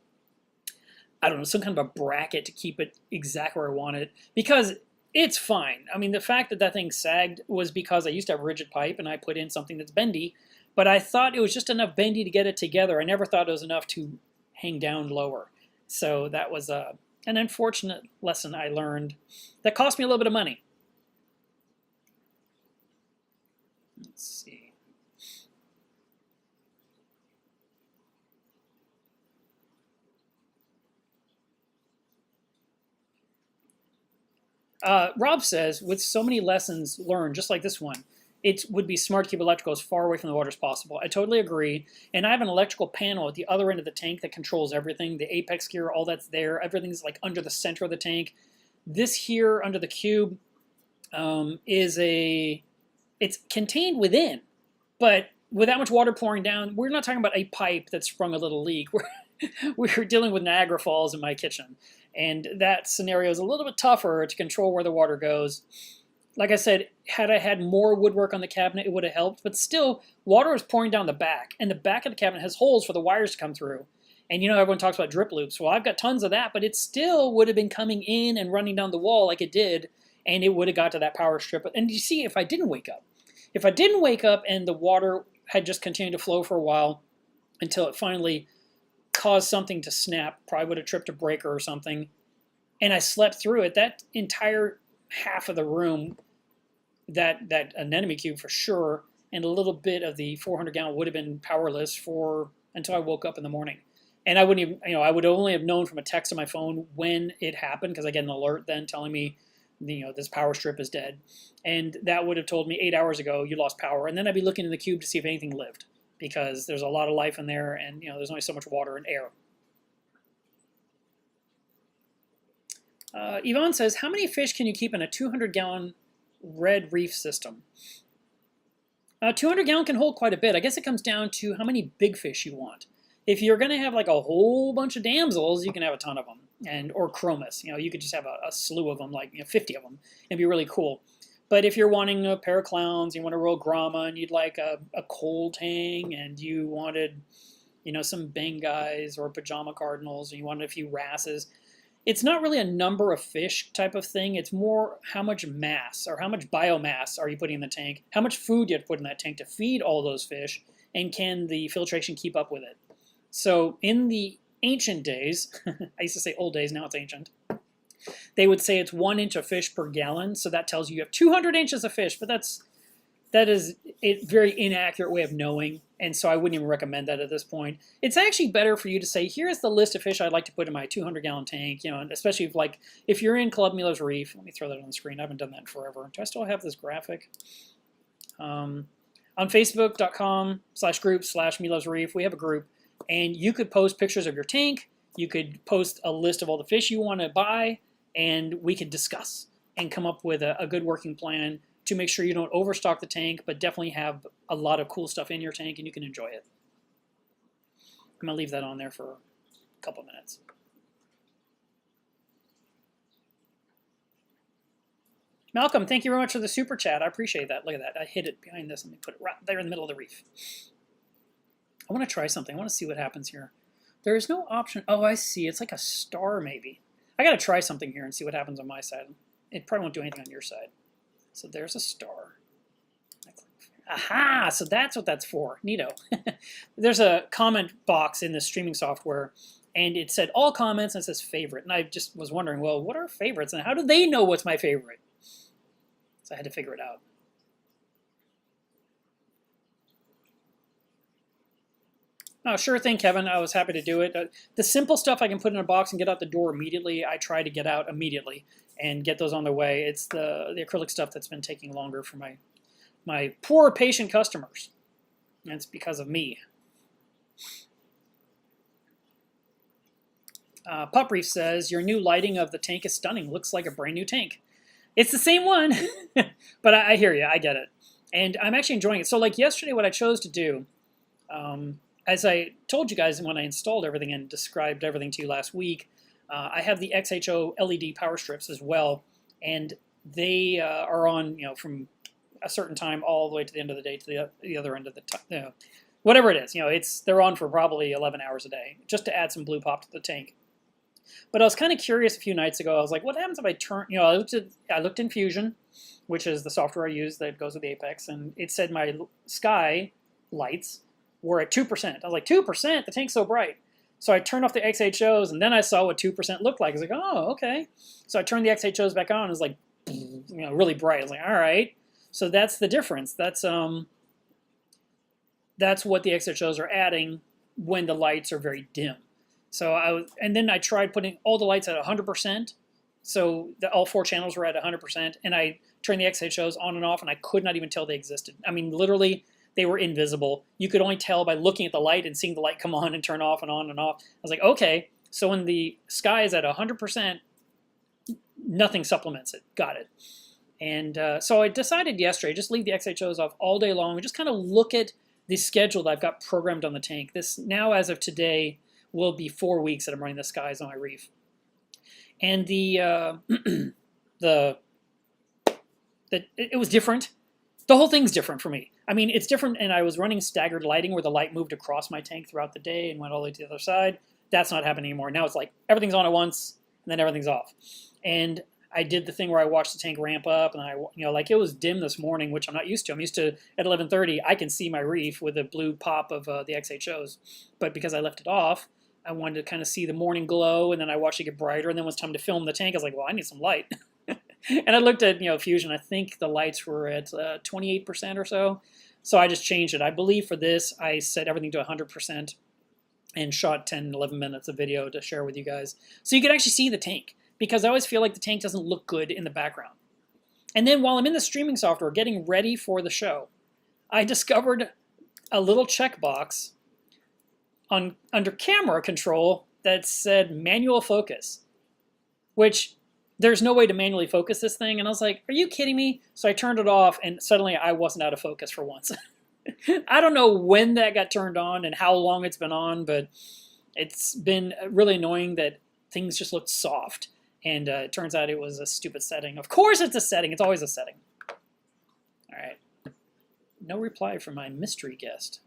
some kind of a bracket to keep it exactly where I want it, because it's fine. I mean, the fact that that thing sagged was because I used to have a rigid pipe and I put in something that's bendy, but I thought it was just enough bendy to get it together. I never thought it was enough to hang down lower. So that was an unfortunate lesson I learned that cost me a little bit of money. Let's see. Rob says, with so many lessons learned, just like this one, it would be smart to keep electrical as far away from the water as possible. I totally agree. And I have an electrical panel at the other end of the tank that controls everything. The apex gear, all that's there. Everything's like under the center of the tank. This here under the cube it's contained within. But with that much water pouring down, we're not talking about a pipe that sprung a little leak. We're dealing with Niagara Falls in my kitchen. And that scenario is a little bit tougher to control where the water goes. Like I said, had I had more woodwork on the cabinet, it would have helped. But still, water was pouring down the back. And the back of the cabinet has holes for the wires to come through. And everyone talks about drip loops. Well, I've got tons of that, but it still would have been coming in and running down the wall like it did. And it would have got to that power strip. And you see, if I didn't wake up and the water had just continued to flow for a while until it finally caused something to snap, probably would have tripped a breaker or something, and I slept through it, that entire half of the room, that anemone cube for sure, and a little bit of the 400 gallon would have been powerless until I woke up in the morning. And I wouldn't even, I would only have known from a text on my phone when it happened, because I get an alert then telling me, this power strip is dead. And that would have told me 8 hours ago, you lost power. And then I'd be looking in the cube to see if anything lived, because there's a lot of life in there, and there's only so much water and air. Yvonne says, how many fish can you keep in a 200-gallon red reef system? 200 gallon can hold quite a bit. I guess it comes down to how many big fish you want. If you're going to have like a whole bunch of damsels, you can have a ton of them, or chromis. You could just have a slew of them, like 50 of them, and be really cool. But if you're wanting a pair of clowns, you want a real grama, and you'd like a coal tang, and you wanted, some Bengais or pajama cardinals, and you wanted a few wrasses, it's not really a number of fish type of thing. It's more how much mass or how much biomass are you putting in the tank, how much food do you have to put in that tank to feed all those fish, and can the filtration keep up with it? So in the ancient days, I used to say old days, now it's ancient, they would say it's 1 inch of fish per gallon, so that tells you have 200 inches of fish, but that is a very inaccurate way of knowing, and so I wouldn't even recommend that at this point. It's actually better for you to say, here's the list of fish I'd like to put in my 200-gallon tank, and especially if you're in Club Miele's Reef. Let me throw that on the screen. I haven't done that in forever. Do I still have this graphic? On Facebook.com/group/Miele's Reef, we have a group, and you could post pictures of your tank. You could post a list of all the fish you want to buy, and we could discuss and come up with a good working plan to make sure you don't overstock the tank, but definitely have a lot of cool stuff in your tank and you can enjoy it. I'm going to leave that on there for a couple minutes. Malcolm, thank you very much for the super chat. I appreciate that. Look at that. I hid it behind this. Let me put it right there in the middle of the reef. I want to try something. I want to see what happens here. There is no option. Oh, I see. It's like a star maybe. I got to try something here and see what happens on my side. It probably won't do anything on your side. So there's a star. Aha! So that's what that's for. Neato. There's a comment box in the streaming software, and it said all comments, and it says favorite. And I just was wondering, well, what are favorites, and how do they know what's my favorite? So I had to figure it out. Oh, sure thing, Kevin. I was happy to do it. The simple stuff I can put in a box and get out the door immediately, I try to get out immediately and get those on the way. It's the acrylic stuff that's been taking longer for my poor patient customers. And it's because of me. Pup Reef says, your new lighting of the tank is stunning. Looks like a brand new tank. It's the same one, but I hear you. I get it. And I'm actually enjoying it. So like yesterday, what I chose to do, as I told you guys when I installed everything and described everything to you last week, I have the XHO LED power strips as well, and they are on, from a certain time all the way to the end of the day to the other end of the time, whatever it is. They're on for probably 11 hours a day just to add some blue pop to the tank. But I was kind of curious a few nights ago. I was like, what happens if I turn? I looked in Fusion, which is the software I use that goes with the Apex, and it said my sky lights were at 2%. I was like, 2%? The tank's so bright. So I turned off the XHOs, and then I saw what 2% looked like. I was like, oh, okay. So I turned the XHOs back on, and it was like, really bright. I was like, all right. So that's the difference. That's what the XHOs are adding when the lights are very dim. So and then I tried putting all the lights at 100%. So all 4 channels were at 100%, and I turned the XHOs on and off, and I could not even tell they existed. I mean, literally, they were invisible. You could only tell by looking at the light and seeing the light come on and turn off and on and off. I was like, okay, so when the sky is at 100%, nothing supplements it. Got it. And so I decided yesterday, just leave the XHOs off all day long and just kind of look at the schedule that I've got programmed on the tank. This now, as of today, will be 4 weeks that I'm running the skies on my reef. And it was different. The whole thing's different for me. I mean, it's different, and I was running staggered lighting where the light moved across my tank throughout the day and went all the way to the other side. That's not happening anymore. Now it's like everything's on at once, and then everything's off. And I did the thing where I watched the tank ramp up, and like it was dim this morning, which I'm not used to. I'm used to at 11:30, I can see my reef with the blue pop of the XHOs. But because I left it off, I wanted to kind of see the morning glow, and then I watched it get brighter, and then when it was time to film the tank, I was like, well, I need some light. And I looked at Fusion. I think the lights were at 28% or so. So I just changed it. I believe for this, I set everything to 100% and shot 10, 11 minutes of video to share with you guys. So you can actually see the tank, because I always feel like the tank doesn't look good in the background. And then while I'm in the streaming software getting ready for the show, I discovered a little checkbox under camera control that said manual focus, which there's no way to manually focus this thing. And I was like, are you kidding me? So I turned it off, and suddenly I wasn't out of focus for once. I don't know when that got turned on and how long it's been on, but it's been really annoying that things just looked soft. And it turns out it was a stupid setting. Of course it's a setting. It's always a setting. All right. No reply from my mystery guest.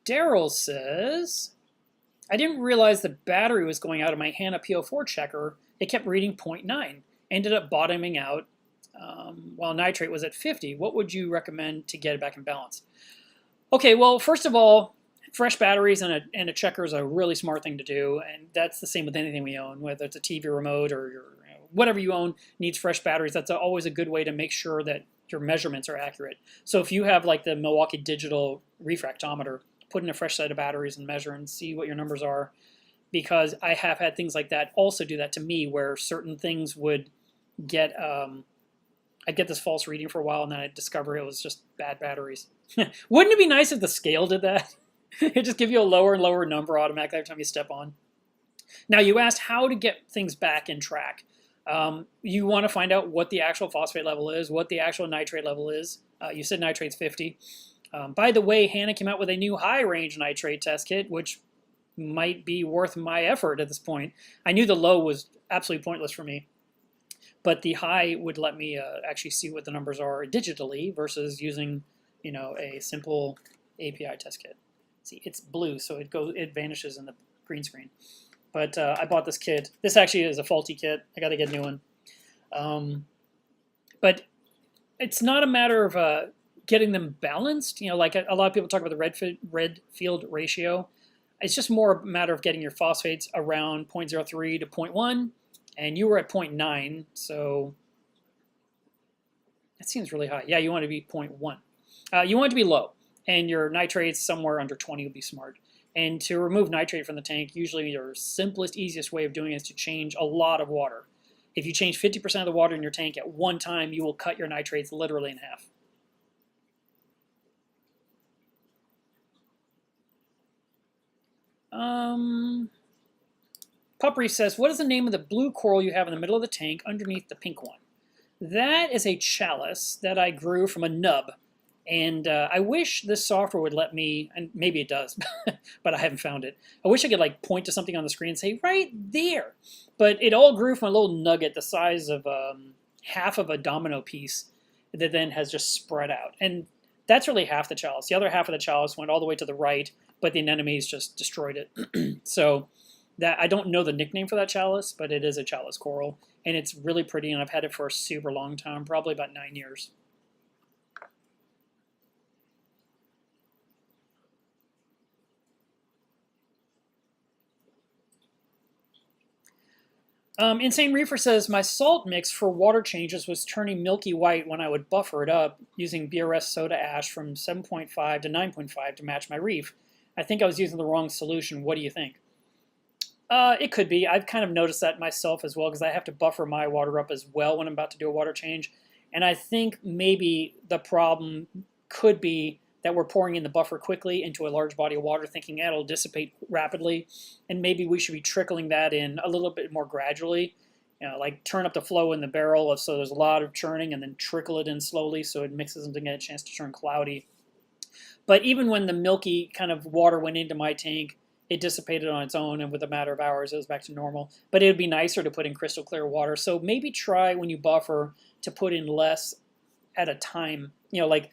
Daryl says, I didn't realize the battery was going out of my HANA PO4 checker. It kept reading 0.9. Ended up bottoming out while nitrate was at 50. What would you recommend to get it back in balance? Okay, well, first of all, fresh batteries and a checker is a really smart thing to do, and that's the same with anything we own, whether it's a TV remote or whatever you own needs fresh batteries. That's always a good way to make sure that your measurements are accurate. So if you have like the Milwaukee Digital refractometer, put in a fresh set of batteries and measure and see what your numbers are, because I have had things like that also do that to me, where certain things would get I'd get this false reading for a while, and then I'd discover it was just bad batteries. Wouldn't it be nice if the scale did that? It just give you a lower and lower number automatically every time you step on. Now, you asked how to get things back in track. You want to find out what the actual phosphate level is, what the actual nitrate level is. You said nitrate's 50. By the way, Hannah came out with a new high-range nitrate test kit, which might be worth my effort at this point. I knew the low was absolutely pointless for me, but the high would let me actually see what the numbers are digitally versus using, a simple API test kit. See, it's blue, so it vanishes in the green screen. But I bought this kit. This actually is a faulty kit. I got to get a new one. But it's not a matter of getting them balanced. Like a lot of people talk about the red field ratio. It's just more a matter of getting your phosphates around 0.03 to 0.1, and you were at 0.9, so that seems really high. Yeah, you want to be 0.1. You want it to be low, and your nitrates somewhere under 20 would be smart. And to remove nitrate from the tank, usually your simplest, easiest way of doing it is to change a lot of water. If you change 50% of the water in your tank at one time, you will cut your nitrates literally in half. Pup Reef says, what is the name of the blue coral you have in the middle of the tank underneath the pink one? That is a chalice that I grew from a nub. And I wish this software would let me, and maybe it does, but I haven't found it. I wish I could point to something on the screen and say, right there. But it all grew from a little nugget the size of half of a domino piece that then has just spread out. And that's really half the chalice. The other half of the chalice went all the way to the right, but the anemones just destroyed it. So that I don't know the nickname for that chalice, but it is a chalice coral. And it's really pretty, and I've had it for a super long time, probably about 9 years. Insane Reefer says, my salt mix for water changes was turning milky white when I would buffer it up using BRS soda ash from 7.5 to 9.5 to match my reef. I think I was using the wrong solution. What do you think? It could be. I've kind of noticed that myself as well because I have to buffer my water up as well when I'm about to do a water change. And I think maybe the problem could be that we're pouring in the buffer quickly into a large body of water thinking it'll dissipate rapidly, and maybe we should be trickling that in a little bit more gradually, like turn up the flow in the barrel so there's a lot of churning and then trickle it in slowly so it mixes and get a chance to turn cloudy. But even when the milky kind of water went into my tank, it dissipated on its own, and with a matter of hours it was back to normal. But it would be nicer to put in crystal clear water, so maybe try when you buffer to put in less at a time, like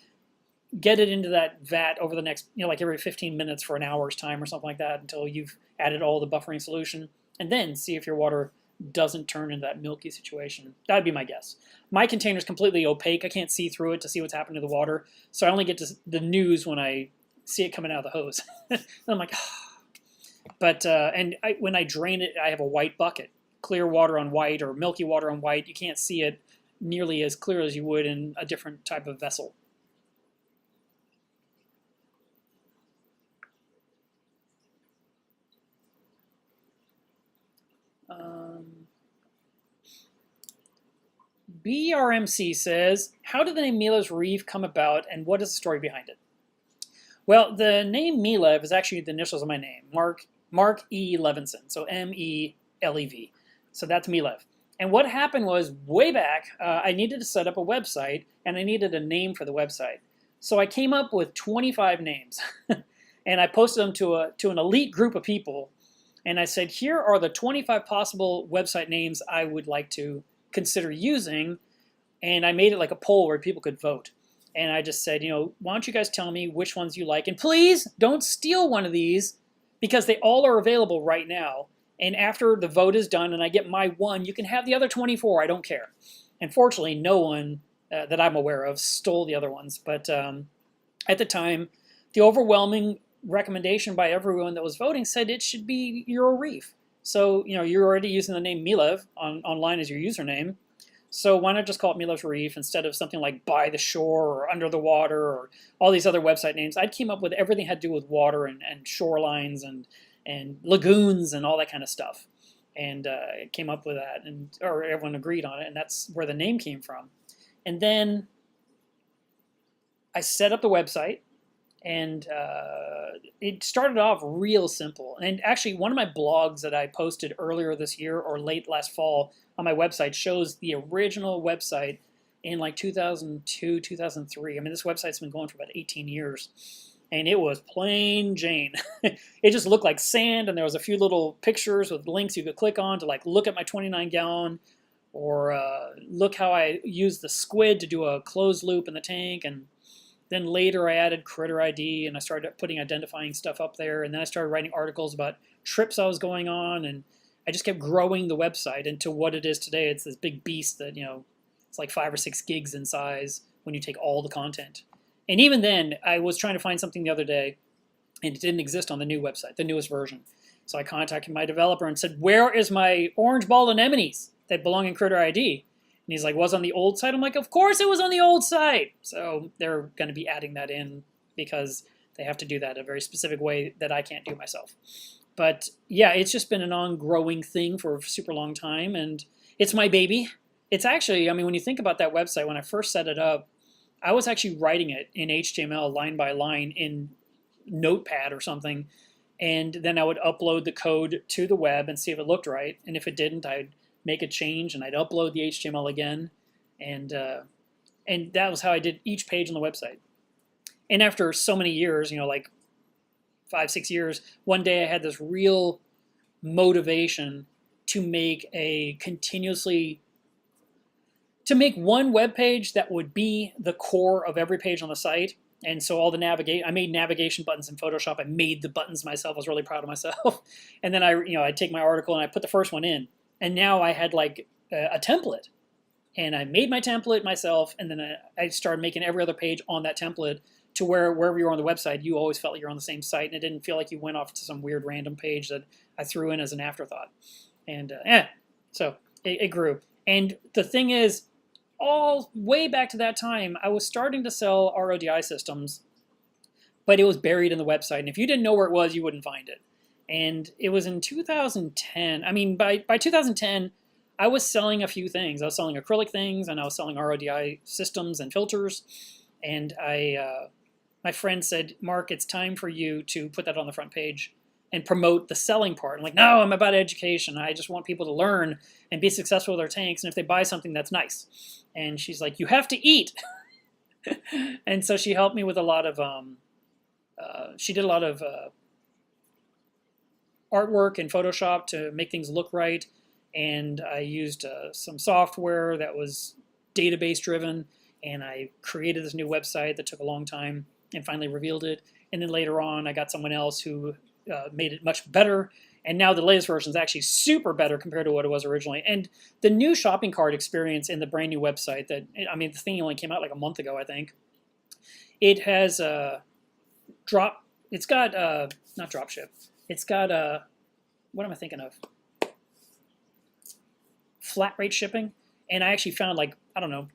get it into that vat over the next, like every 15 minutes for an hour's time or something like that until you've added all the buffering solution, and then see if your water doesn't turn into that milky situation. That'd be my guess. My container is completely opaque. I can't see through it to see what's happening to the water, so I only get the news when I see it coming out of the hose. And I'm like, oh. But when I drain it, I have a white bucket. Clear water on white or milky water on white. You can't see it nearly as clear as you would in a different type of vessel. BRMC says, how did the name Miele's Reeve come about, and what is the story behind it? Well, the name Miele is actually the initials of my name, Mark E. Levinson, so M-E-L-E-V. So that's Miele. And what happened was, way back, I needed to set up a website, and I needed a name for the website. So I came up with 25 names, and I posted them to an elite group of people, and I said, here are the 25 possible website names I would like to consider using, and I made it like a poll where people could vote. And I just said, why don't you guys tell me which ones you like, and please don't steal one of these because they all are available right now. And after the vote is done and I get my one, you can have the other 24. I don't care. And fortunately, no one that I'm aware of stole the other ones. But at the time, the overwhelming recommendation by everyone that was voting said it should be your Reef. So, you're already using the name Miele online as your username. So why not just call it Miele's Reef instead of something like By the Shore or Under the Water or all these other website names? I came up with everything had to do with water and shorelines and lagoons and all that kind of stuff. And came up with that, or everyone agreed on it, and that's where the name came from. And then I set up the website, and it started off real simple. And actually, one of my blogs that I posted earlier this year or late last fall on my website shows the original website in like 2002, 2003. I mean, this website's been going for about 18 years. And it was plain Jane. It just looked like sand, and there was a few little pictures with links you could click on to like look at my 29-gallon, or look how I used the squid to do a closed loop in the tank. And then later I added critter ID, and I started putting identifying stuff up there. And then I started writing articles about trips I was going on, and I just kept growing the website into what it is today. It's this big beast that, it's like 5 or 6 gigs in size when you take all the content. And even then, I was trying to find something the other day, and it didn't exist on the new website, the newest version. So I contacted my developer and said, where is my orange ball anemones that belong in critter ID? And he's like, was on the old site? I'm like, of course it was on the old site. So they're going to be adding that in because they have to do that a very specific way that I can't do myself. But yeah, it's just been an ongoing thing for a super long time, and it's my baby. It's actually, I mean, when you think about that website, when I first set it up, I was actually writing it in HTML line by line in Notepad or something, and then I would upload the code to the web and see if it looked right. And if it didn't, I'd make a change and I'd upload the HTML again, and that was how I did each page on the website. And after so many years, like 5, 6 years, one day I had this real motivation to make one web page that would be the core of every page on the site. And so all the I made navigation buttons in Photoshop. I made the buttons myself. I was really proud of myself. And then I'd take my article and I put the first one in. And now I had like a template. And I made my template myself. And then I started making every other page on that template, to where wherever you were on the website, you always felt like you're on the same site. And it didn't feel like you went off to some weird random page that I threw in as an afterthought. And so it grew. And the thing is, all way back to that time, I was starting to sell RODI systems, but it was buried in the website. And if you didn't know where it was, you wouldn't find it. And it was in 2010. I mean, by 2010, I was selling a few things. I was selling acrylic things, and I was selling RODI systems and filters. And my friend said, Mark, it's time for you to put that on the front page and promote the selling part. I'm like, no, I'm about education. I just want people to learn and be successful with their tanks. And if they buy something, that's nice. And she's like, you have to eat. And so she helped me with a lot of, she did a lot of artwork in Photoshop to make things look right. And I used some software that was database driven. And I created this new website that took a long time and finally revealed it. And then later on, I got someone else who made it much better. And now the latest version is actually super better compared to what it was originally. And the new shopping cart experience in the brand new website the thing only came out like a month ago, I think. It has it's got, not drop ship. It's got, what am I thinking of? Flat rate shipping. And I actually found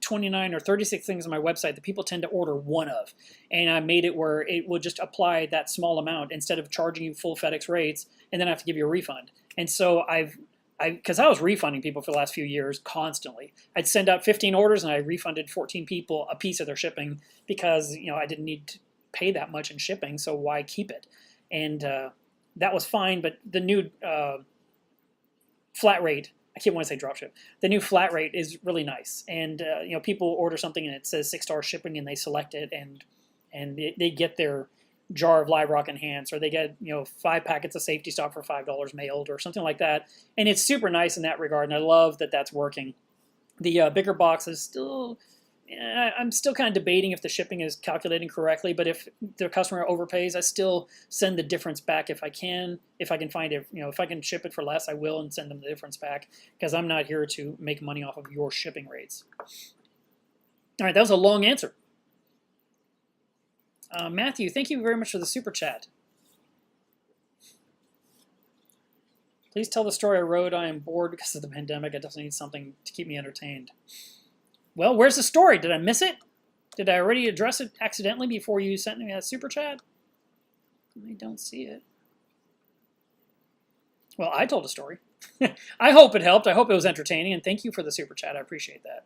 29 or 36 things on my website that people tend to order one of. And I made it where it would just apply that small amount instead of charging you full FedEx rates and then I have to give you a refund. And so because I was refunding people for the last few years constantly. I'd send out 15 orders and I refunded 14 people a piece of their shipping because, I didn't need to pay that much in shipping, so why keep it? And that was fine, but the new flat rate, I keep wanting to say dropship. The new flat rate is really nice, and people order something and it says 6-star shipping, and they select it, and they get their jar of Live Rock Enhance, or they get 5 packets of safety stock for $5 mailed, or something like that. And it's super nice in that regard, and I love that that's working. The bigger box is still. I'm still kind of debating if the shipping is calculating correctly, but if the customer overpays, I still send the difference back if I can. If I can find it, if I can ship it for less, I will, and send them the difference back, because I'm not here to make money off of your shipping rates. All right, that was a long answer. Matthew, thank you very much for the super chat. Please tell the story I wrote. I am bored because of the pandemic. I just need something to keep me entertained. Well, where's the story? Did I miss it? Did I already address it accidentally before you sent me that super chat? I don't see it. Well, I told a story. I hope it helped. I hope it was entertaining, and thank you for the super chat. I appreciate that.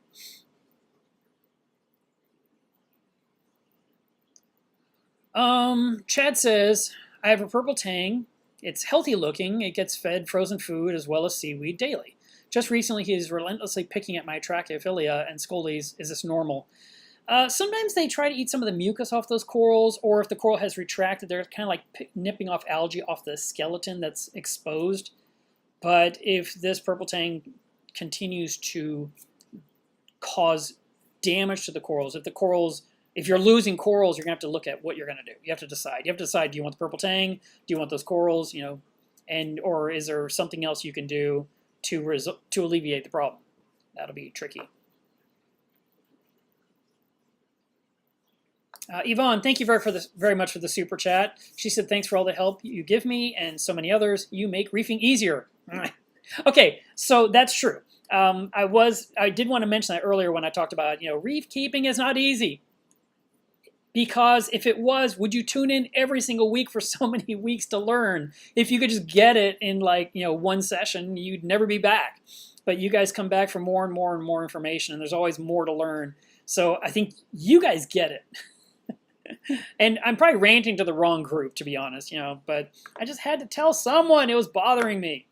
Chad says, I have a purple Tang. It's healthy looking. It gets fed frozen food as well as seaweed daily. Just recently, he is relentlessly picking at my trachyphilia and scoliosis. Is this normal? Sometimes they try to eat some of the mucus off those corals, or if the coral has retracted, they're kind of like nipping off algae off the skeleton that's exposed. But if this purple Tang continues to cause damage to the corals, if you're losing corals, you're going to have to look at what you're going to do. You have to decide. You have to decide, do you want the purple Tang? Do you want those corals? Or is there something else you can do to alleviate the problem? That'll be tricky. Yvonne, thank you very much for the super chat. She said, thanks for all the help you give me and so many others. You make reefing easier. Okay, so that's true. I did want to mention that earlier when I talked about, reef keeping is not easy. Because if it was, would you tune in every single week for so many weeks to learn? If you could just get it in one session, you'd never be back. But you guys come back for more and more and more information, and there's always more to learn. So I think you guys get it. And I'm probably ranting to the wrong group, to be honest, but I just had to tell someone. It was bothering me.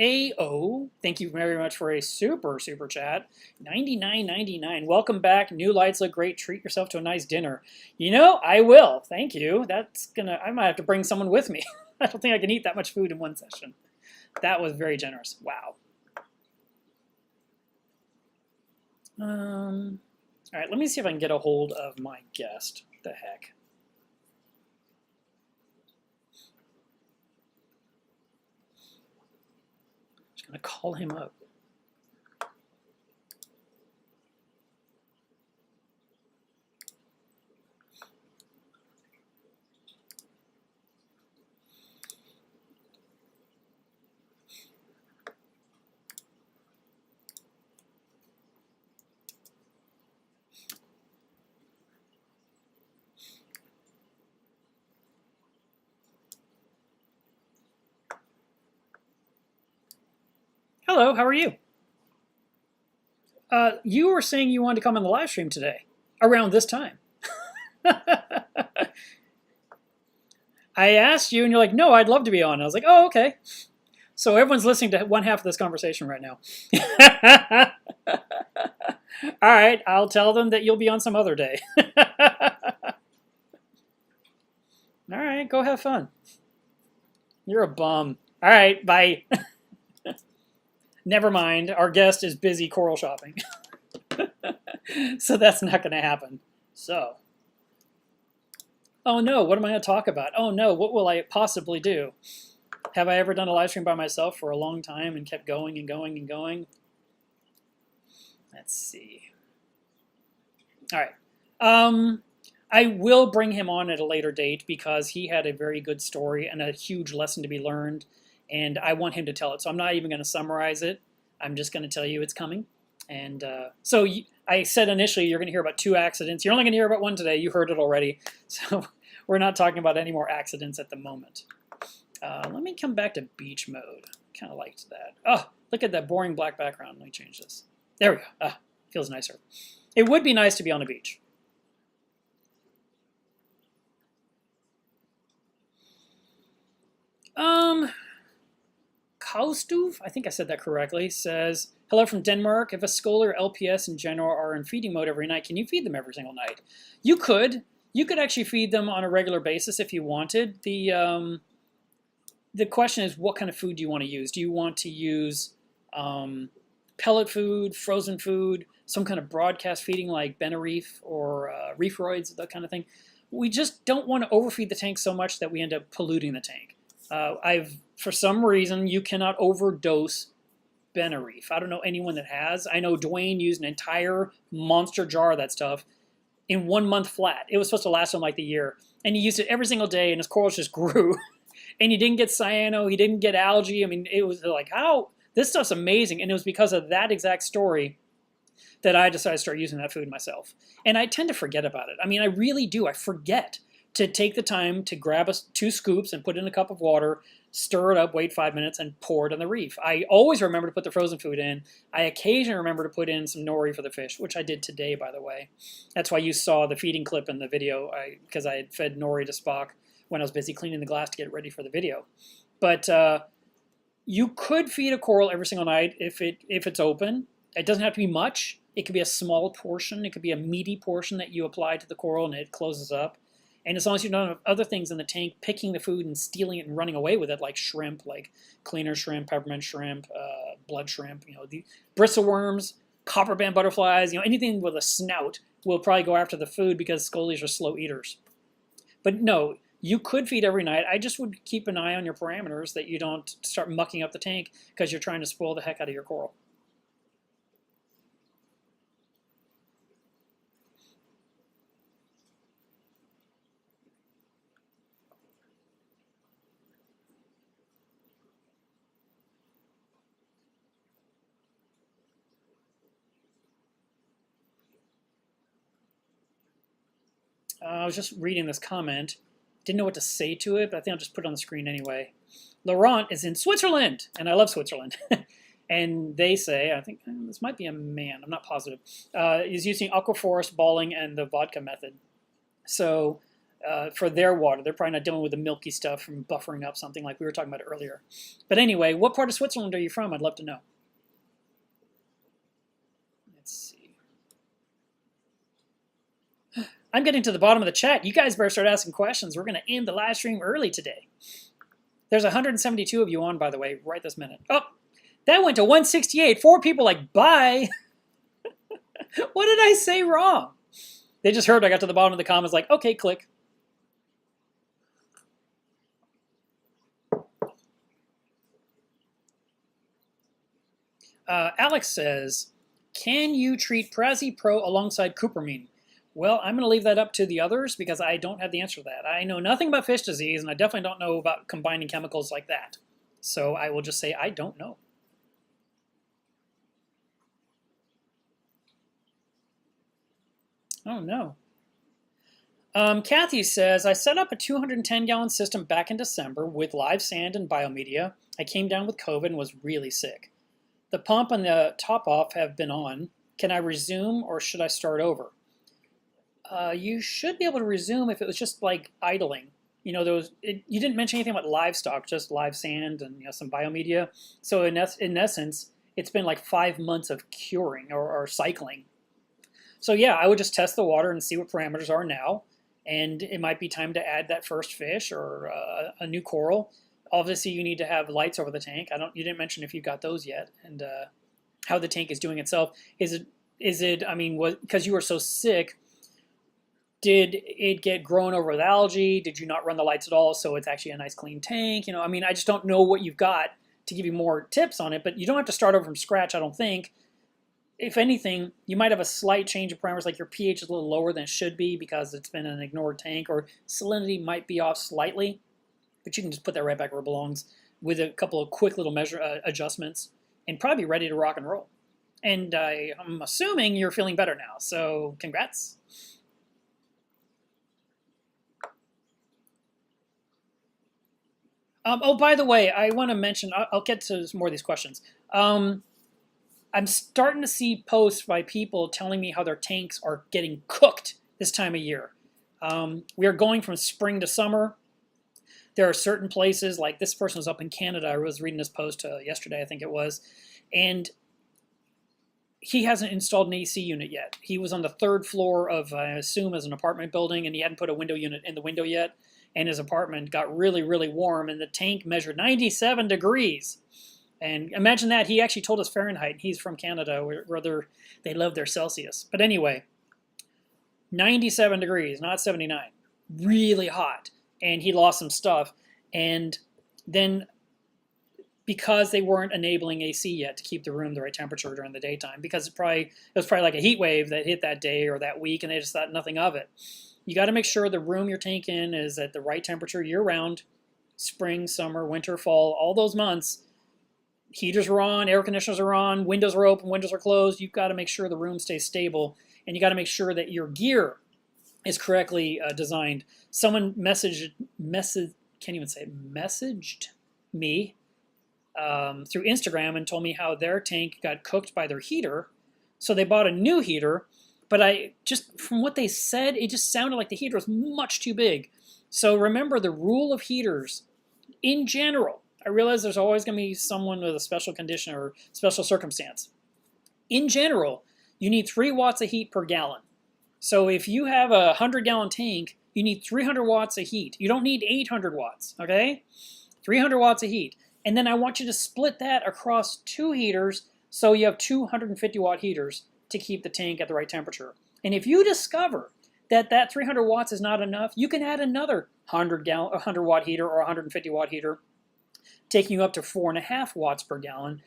AO, thank you very much for a super chat. $99.99. Welcome back. New lights look great. Treat yourself to a nice dinner. I will. Thank you. I might have to bring someone with me. I don't think I can eat that much food in one session. That was very generous. Wow. All right, let me see if I can get a hold of my guest. What the heck? I'm just going to call him up. Hello, how are you? You were saying you wanted to come on the live stream today, around this time. I asked you, and you're like, no, I'd love to be on. I was like, oh, okay. So everyone's listening to one half of this conversation right now. All right, I'll tell them that you'll be on some other day. All right, go have fun. You're a bum. All right, bye. Never mind, our guest is busy coral shopping. So that's not going to happen. So, oh no, what am I going to talk about? Oh no, what will I possibly do? Have I ever done a live stream by myself for a long time and kept going and going and going? Let's see. All right. I will bring him on at a later date because he had a very good story and a huge lesson to be learned, and I want him to tell it. So I'm not even going to summarize it. I'm just going to tell you it's coming. And I said initially you're going to hear about 2 accidents. You're only going to hear about 1 today. You heard it already. So we're not talking about any more accidents at the moment. Let me come back to beach mode. Kind of liked that. Oh, look at that boring black background. Let me change this. There we go. Ah, feels nicer. It would be nice to be on a beach. Kaustuv, I think I said that correctly, says, hello from Denmark. If a scholar or LPS in general are in feeding mode every night, can you feed them every single night? You could. You could actually feed them on a regular basis if you wanted. The question is, what kind of food do you want to use? Do you want to use pellet food, frozen food, some kind of broadcast feeding like Reef or Reefroids, that kind of thing? We just don't want to overfeed the tank so much that we end up polluting the tank. For some reason, you cannot overdose Reef. I don't know anyone that has. I know Dwayne used an entire monster jar of that stuff in 1 month flat. It was supposed to last him like the year. And he used it every single day, and his corals just grew. And he didn't get cyano, he didn't get algae. I mean, it was like, how? This stuff's amazing. And it was because of that exact story that I decided to start using that food myself. And I tend to forget about it. I mean, I really do. I forget. to take the time to grab 2 scoops and put in a cup of water, stir it up, wait 5 minutes, and pour it on the reef. I always remember to put the frozen food in. I occasionally remember to put in some nori for the fish, which I did today, by the way. That's why you saw the feeding clip in the video, because I had fed nori to Spock when I was busy cleaning the glass to get it ready for the video. But you could feed a coral every single night if it's open. It doesn't have to be much. It could be a small portion. It could be a meaty portion that you apply to the coral and it closes up. And as long as you don't have other things in the tank, picking the food and stealing it and running away with it, like shrimp, like cleaner shrimp, peppermint shrimp, blood shrimp, the bristleworms, copperband butterflies, anything with a snout will probably go after the food because scolies are slow eaters. But no, you could feed every night. I just would keep an eye on your parameters that you don't start mucking up the tank because you're trying to spoil the heck out of your coral. I was just reading this comment. Didn't know what to say to it, but I think I'll just put it on the screen anyway. Rant is in Switzerland, and I love Switzerland. And they say, I think this might be a man, I'm not positive, is using aquaforest balling and the vodka method. So for their water, they're probably not dealing with the milky stuff from buffering up something like we were talking about earlier. But anyway, what part of Switzerland are you from? I'd love to know. Let's see. I'm getting to the bottom of the chat. You guys better start asking questions. We're going to end the live stream early today. There's 172 of you on, by the way, right this minute. Oh, that went to 168. 4 people like, bye. What did I say wrong? They just heard I got to the bottom of the comments like, okay, click. Alex says, can you treat Prazi Pro alongside cupramine? Well, I'm going to leave that up to the others because I don't have the answer to that. I know nothing about fish disease, and I definitely don't know about combining chemicals like that. So I will just say I don't know. Oh, no. Kathy says, I set up a 210-gallon system back in December with live sand and biomedia. I came down with COVID and was really sick. The pump and the top-off have been on. Can I resume or should I start over? You should be able to resume if it was just like idling. You didn't mention anything about livestock, just live sand and some biomedia. So in essence, it's been like 5 months of curing or cycling. So yeah, I would just test the water and see what parameters are now. And it might be time to add that first fish or a new coral. Obviously, you need to have lights over the tank. You didn't mention if you got those yet, and how the tank is doing itself. Is it? I mean, because you were so sick, did it get grown over with algae? Did you not run the lights at all? So it's actually a nice clean tank. I just don't know what you've got to give you more tips on it. But you don't have to start over from scratch, I don't think. If anything, you might have a slight change of parameters, like your pH is a little lower than it should be because it's been an ignored tank, or salinity might be off slightly. But you can just put that right back where it belongs with a couple of quick little adjustments and probably be ready to rock and roll. And I'm assuming you're feeling better now, so congrats. Oh, by the way, I want to mention, I'll get to some more of these questions. I'm starting to see posts by people telling me how their tanks are getting cooked this time of year. We are going from spring to summer. There are certain places, like this person was up in Canada. I was reading this post yesterday, I think it was, and he hasn't installed an AC unit yet. He was on the 3rd floor of, I assume, as an apartment building, and he hadn't put a window unit in the window yet, and his apartment got really, really warm, and the tank measured 97 degrees. And imagine that, he actually told us Fahrenheit. He's from Canada, where they love their Celsius. But anyway, 97 degrees, not 79. Really hot. And he lost some stuff. And then because they weren't enabling AC yet to keep the room the right temperature during the daytime, because it was probably like a heat wave that hit that day or that week, and they just thought nothing of it. You got to make sure the room you're tanking in is at the right temperature year-round, spring, summer, winter, fall, all those months. Heaters are on, air conditioners are on, windows are open, windows are closed. You've got to make sure the room stays stable, and you got to make sure that your gear is correctly designed. Someone messaged me through Instagram and told me how their tank got cooked by their heater, so they bought a new heater. But from what they said, it just sounded like the heater was much too big. So remember the rule of heaters in general. I realize there's always going to be someone with a special condition or special circumstance. In general, you need 3 watts of heat per gallon. So if you have a 100-gallon tank, you need 300 watts of heat. You don't need 800 watts, okay? 300 watts of heat. And then I want you to split that across 2 heaters, so you have 250-watt heaters to keep the tank at the right temperature. And if you discover that 300 watts is not enough, you can add another 100-watt heater or 150-watt heater, taking you up to 4.5 watts per gallon.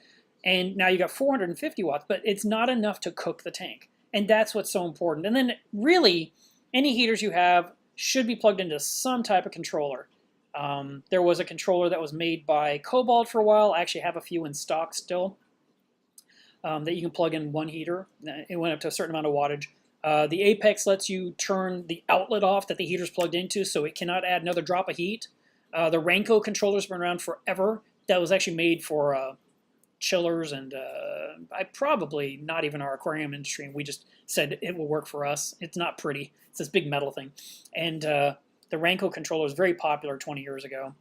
And now you got 450 watts, but it's not enough to cook the tank. And that's what's so important. And then really, any heaters you have should be plugged into some type of controller. There was a controller that was made by Cobalt for a while. I actually have a few in stock still that you can plug in one heater. It went up to a certain amount of wattage. The Apex lets you turn the outlet off that the heater's plugged into, so it cannot add another drop of heat. The Renko controller's been around forever. That was actually made for chillers, and probably not even our aquarium industry. We just said it will work for us. It's not pretty. It's this big metal thing. And the Renko controller was very popular 20 years ago.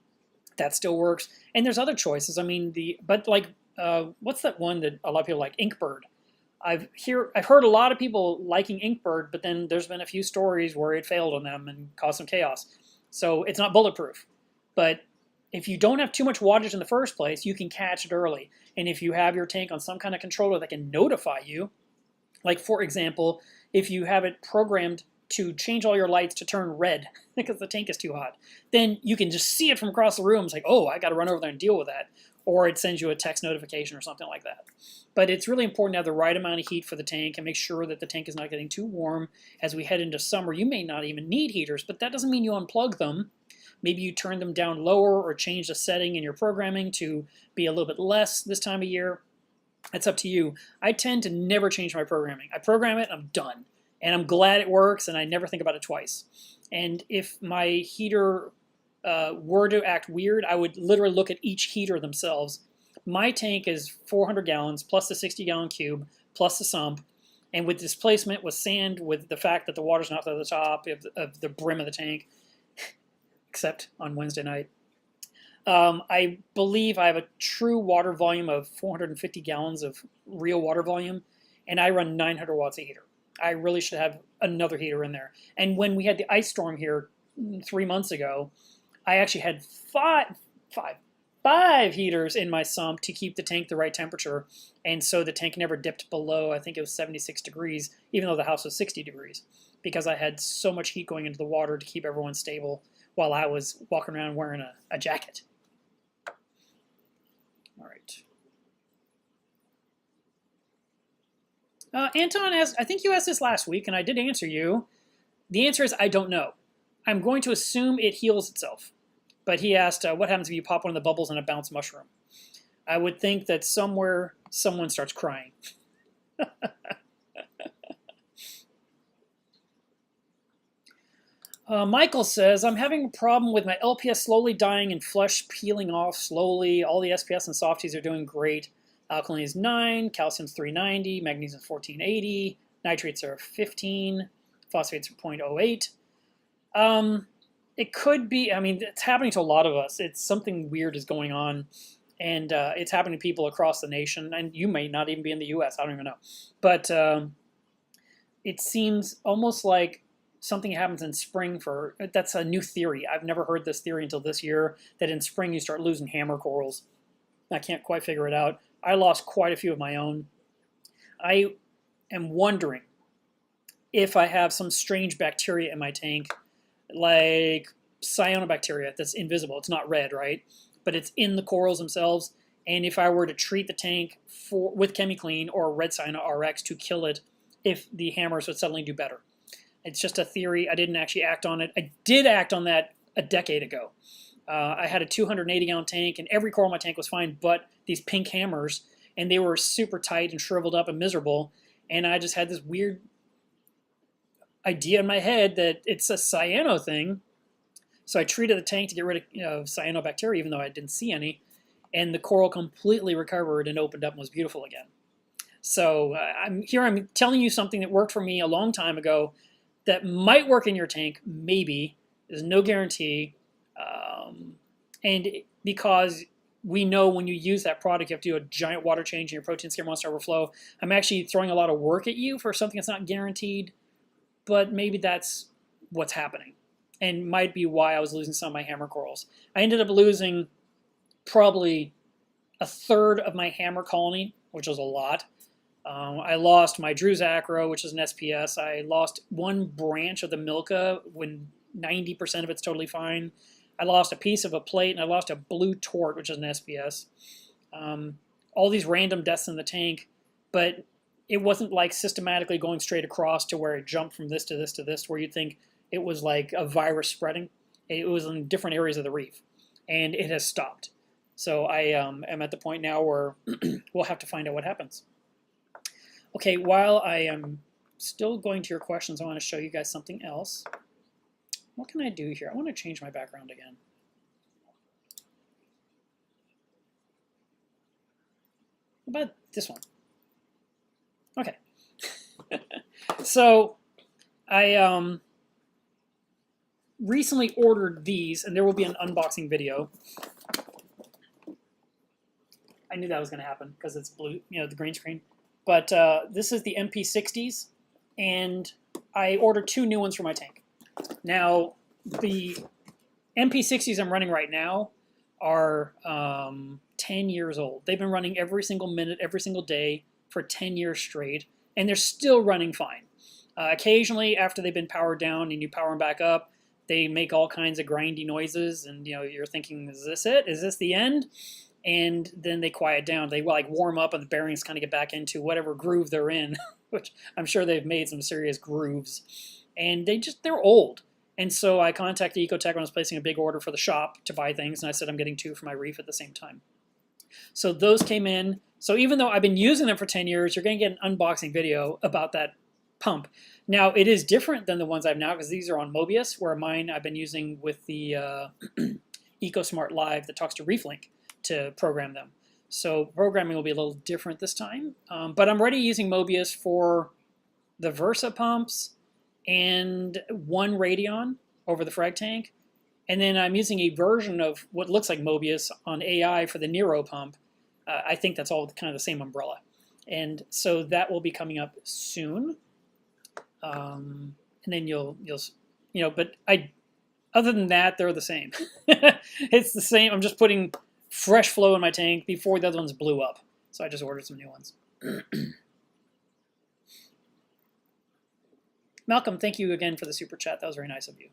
That still works. And there's other choices. I mean, what's that one that a lot of people like? Inkbird. I've heard a lot of people liking Inkbird, but then there's been a few stories where it failed on them and caused some chaos. So it's not bulletproof. But if you don't have too much wattage in the first place, you can catch it early. And if you have your tank on some kind of controller that can notify you, like for example, if you have it programmed to change all your lights to turn red because the tank is too hot, then you can just see it from across the room. It's like, oh, I got to run over there and deal with that. Or it sends you a text notification or something like that. But it's really important to have the right amount of heat for the tank and make sure that the tank is not getting too warm. As we head into summer, you may not even need heaters, but that doesn't mean you unplug them. Maybe you turn them down lower or change the setting in your programming to be a little bit less this time of year. It's up to you. I tend to never change my programming. I program it, I'm done. And I'm glad it works, and I never think about it twice. And if my heater were to act weird, I would literally look at each heater themselves. My tank is 400 gallons, plus the 60-gallon cube, plus the sump. And with displacement, with sand, with the fact that the water's not to the top of the brim of the tank, except on Wednesday night. I believe I have a true water volume of 450 gallons of real water volume, and I run 900 watts of heater. I really should have another heater in there. And when we had the ice storm here 3 months ago, I actually had five heaters in my sump to keep the tank the right temperature. And so the tank never dipped below, I think it was 76 degrees, even though the house was 60 degrees, because I had so much heat going into the water to keep everyone stable while I was walking around wearing a jacket. All right. Anton asked, I think you asked this last week, and I did answer you. The answer is I don't know. I'm going to assume it heals itself. But he asked, what happens if you pop one of the bubbles in a bounce mushroom? I would think that somewhere someone starts crying. Michael says, I'm having a problem with my LPS slowly dying and flesh peeling off slowly. All the SPS and softies are doing great. Alkaline is 9, calcium's 390, magnesium's 1480, nitrates are 15, phosphates are 0.08. It could be, I mean, it's happening to a lot of us. It's something weird is going on, and it's happening to people across the nation, and you may not even be in the U.S., I don't even know. But it seems almost like something happens in spring that's a new theory. I've never heard this theory until this year, that in spring you start losing hammer corals. I can't quite figure it out. I lost quite a few of my own. I am wondering if I have some strange bacteria in my tank, like cyanobacteria that's invisible. It's not red, right? But it's in the corals themselves. And if I were to treat the tank with ChemiClean or Red Cyano RX to kill it, if the hammers would suddenly do better. It's just a theory. I didn't actually act on it. I did act on that a decade ago. I had a 280-gallon tank, and every coral in my tank was fine but these pink hammers, and they were super tight and shriveled up and miserable. And I just had this weird idea in my head that it's a cyano thing. So I treated the tank to get rid of cyanobacteria, even though I didn't see any. And the coral completely recovered and opened up and was beautiful again. So I'm telling you something that worked for me a long time ago that might work in your tank, maybe. There's no guarantee. And because we know when you use that product, you have to do a giant water change and your protein skim wants to overflow. I'm actually throwing a lot of work at you for something that's not guaranteed, but maybe that's what's happening. And might be why I was losing some of my hammer corals. I ended up losing probably a third of my hammer colony, which was a lot. I lost my Drew's Acro, which is an SPS. I lost one branch of the Milka when 90% of it's totally fine. I lost a piece of a plate, and I lost a blue tort, which is an SPS. All these random deaths in the tank, but it wasn't like systematically going straight across to where it jumped from this to this to this, where you'd think it was like a virus spreading. It was in different areas of the reef, and it has stopped. So I am at the point now where we'll have to find out what happens. Okay, while I am still going to your questions, I want to show you guys something else. What can I do here? I want to change my background again. How about this one? Okay. So I recently ordered these, and there will be an unboxing video. I knew that was going to happen because it's blue, the green screen. But this is the MP60s, and I ordered 2 new ones for my tank. Now, the MP60s I'm running right now are 10 years old. They've been running every single minute, every single day for 10 years straight, and they're still running fine. Occasionally, after they've been powered down and you power them back up, they make all kinds of grindy noises, and you're thinking, is this it? Is this the end? And then they quiet down. They like warm up, and the bearings kind of get back into whatever groove they're in, which I'm sure they've made some serious grooves. And they're old. And so I contacted Ecotech when I was placing a big order for the shop to buy things, and I said I'm getting 2 for my Reef at the same time. So those came in. So even though I've been using them for 10 years, you're going to get an unboxing video about that pump. Now, it is different than the ones I have now because these are on Mobius, where mine I've been using with the EcoSmart Live that talks to ReefLink to program them. So programming will be a little different this time. But I'm already using Mobius for the Versa pumps and 1 Radion over the frag tank. And then I'm using a version of what looks like Mobius on AI for the Nero pump. I think that's all kind of the same umbrella. And so that will be coming up soon. And then you'll but other than that, they're the same. It's the same. I'm just putting fresh flow in my tank before the other ones blew up. So I just ordered some new ones. Malcolm, thank you again for the super chat. That was very nice of you.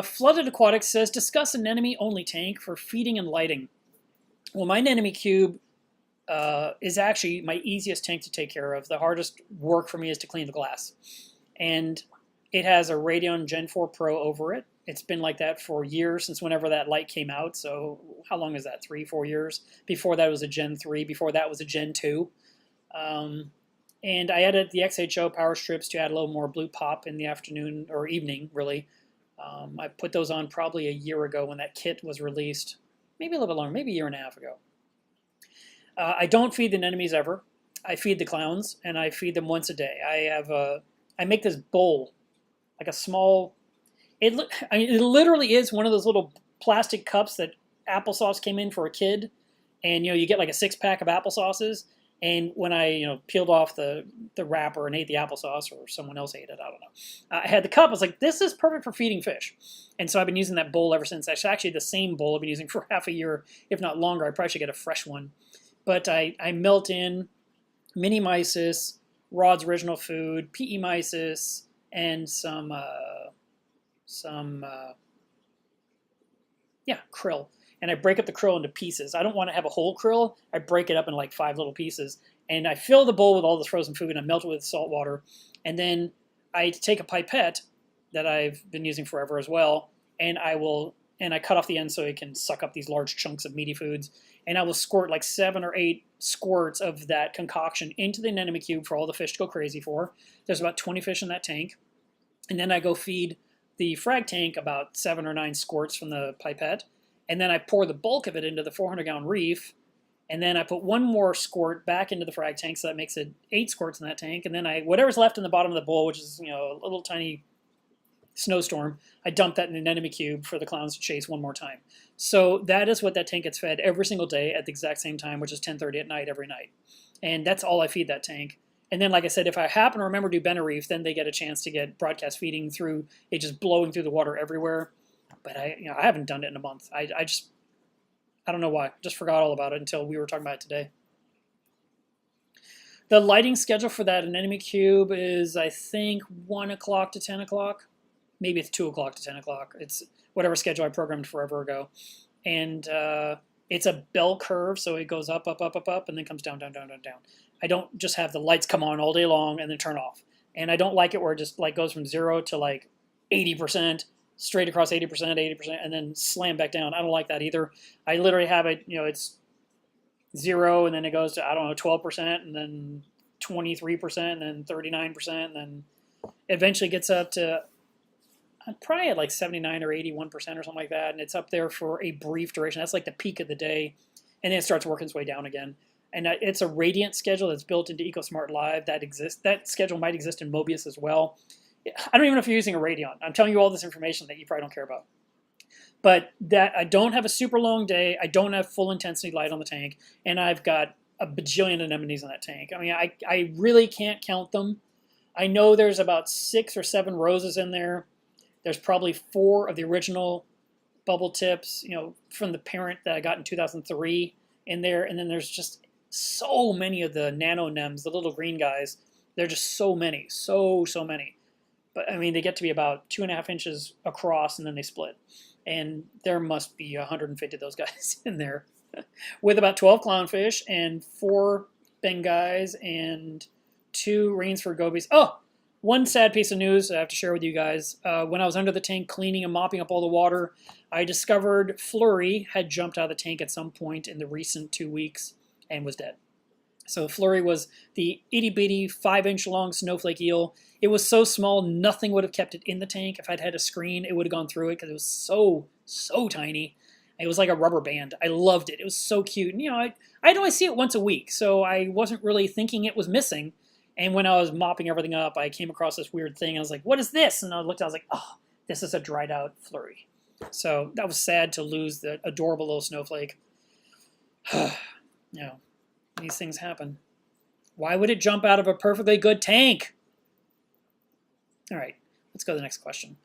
Flooded Aquatics says, discuss anemone-only tank for feeding and lighting. Well, my anemone cube is actually my easiest tank to take care of. The hardest work for me is to clean the glass. And it has a Radeon Gen 4 Pro over it. It's been like that for years, since whenever that light came out. So how long is that? 3-4 years? Before that was a Gen 3. Before that was a Gen 2. And I added the XHO power strips to add a little more blue pop in the afternoon or evening, really. I put those on probably a year ago when that kit was released. Maybe a little bit longer, maybe a year and a half ago. I don't feed the anemones ever. I feed the clowns, and I feed them once a day. I make this bowl, like a small. It literally is one of those little plastic cups that applesauce came in for a kid, and you get like a 6-pack of applesauces. And when I peeled off the wrapper and ate the applesauce, or someone else ate it, I don't know. I had the cup. I was like, this is perfect for feeding fish. And so I've been using that bowl ever since. It's actually the same bowl I've been using for half a year, if not longer. I probably should get a fresh one. But I melt in mini mysis, Rod's Original Food, PE mysis, and some krill. And I break up the krill into pieces. I don't want to have a whole krill. I break it up in like 5 little pieces. And I fill the bowl with all this frozen food, and I melt it with salt water. And then I take a pipette that I've been using forever as well, and I cut off the end so it can suck up these large chunks of meaty foods. And I will squirt like 7 or 8 squirts of that concoction into the anemone cube for all the fish to go crazy for. There's about 20 fish in that tank. And then I go feed the frag tank about 7 or 9 squirts from the pipette. And then I pour the bulk of it into the 400-gallon Reef. And then I put one more squirt back into the frag tank, so that makes it 8 squirts in that tank. And then whatever's left in the bottom of the bowl, which is, you know, a little tiny snowstorm, I dump that in an anemone cube for the clowns to chase one more time. So that is what that tank gets fed every single day at the exact same time, which is 10:30 at night every night. And that's all I feed that tank. And then, like I said, if I happen to remember to do Benta Reef, then they get a chance to get broadcast feeding through it, just blowing through the water everywhere. But I haven't done it in a month. I don't know why. Just forgot all about it until we were talking about it today. The lighting schedule for that anemone cube is, I think, 1 o'clock to 10 o'clock. Maybe it's 2 o'clock to 10 o'clock. It's whatever schedule I programmed forever ago. And it's a bell curve, so it goes up, up, up, up, up, and then comes down, down, down, down, down. I don't just have the lights come on all day long and then turn off. And I don't like it where it just like goes from 0 to like 80%, straight across 80%, 80%, and then slam back down. I don't like that either. I literally have it, you know, it's 0, and then it goes to, I don't know, 12%, and then 23%, and then 39%, and then eventually gets up to probably at like 79 or 81% or something like that, and it's up there for a brief duration. That's like the peak of the day, and then it starts working its way down again. And it's a radiant schedule that's built into EcoSmart Live that exists. That schedule might exist in Mobius as well. I don't even know if you're using a Radeon. I'm telling you all this information that you probably don't care about. But that I don't have a super long day. I don't have full intensity light on the tank, and I've got a bajillion anemones in that tank. I mean, I really can't count them. I know there's about 6 or 7 roses in there. There's probably 4 of the original bubble tips, you know, from the parent that I got in 2003 in there. And then there's just so many of the nano nems, the little green guys. They're just so many, so many. But I mean, they get to be about 2.5 inches across, and then they split. And there must be 150 of those guys in there, with about 12 clownfish and 4 bengais and 2 Rainsford gobies. Oh, one sad piece of news I have to share with you guys. When I was under the tank cleaning and mopping up all the water, I discovered Flurry had jumped out of the tank at some point in the recent 2 weeks and was dead. So Flurry was the itty-bitty 5-inch long snowflake eel. It was so small, nothing would have kept it in the tank. If I'd had a screen, it would have gone through it because it was so tiny. It was like a rubber band. I loved it. It was so cute. And, you know, I'd only see it once a week, so I wasn't really thinking it was missing. And when I was mopping everything up, I came across this weird thing. I was like, what is this? And I looked, I was like, oh, this is a dried out Flurry. So that was sad to lose the adorable little snowflake. You know, these things happen. Why would it jump out of a perfectly good tank? All right, let's go to the next question.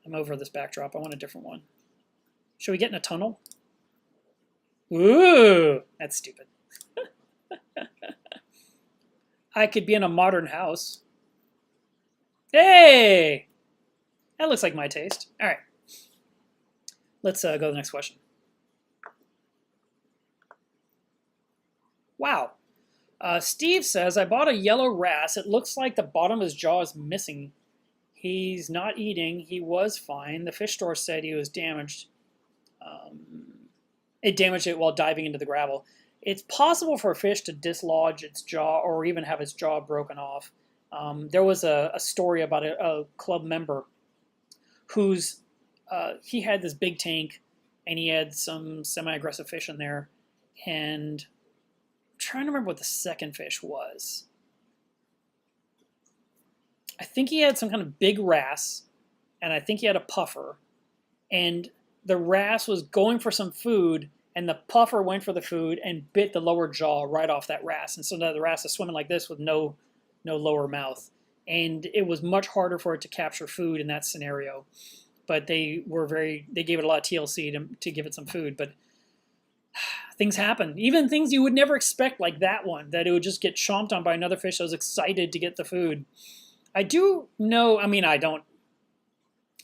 I'm over this backdrop. I want a different one. Should we get in a tunnel? Ooh, that's stupid. I could be in a modern house. Hey! That looks like my taste. All right. Let's go to the next question. Wow. Steve says, I bought a yellow wrasse. It looks like the bottom of his jaw is missing. He's not eating. He was fine. The fish store said he was damaged. It damaged it while diving into the gravel. It's possible for a fish to dislodge its jaw or even have its jaw broken off. There was a story about a club member who's he had this big tank and he had some semi-aggressive fish in there, and I'm trying to remember what the second fish was. I think he had some kind of big wrasse, and I think he had a puffer, and the wrasse was going for some food, and the puffer went for the food and bit the lower jaw right off that wrasse. And so now the wrasse is swimming like this with no lower mouth. And it was much harder for it to capture food in that scenario. But they gave it a lot of TLC to give it some food. But things happen. Even things you would never expect, like that one, that it would just get chomped on by another fish that was excited to get the food. I do know, I don't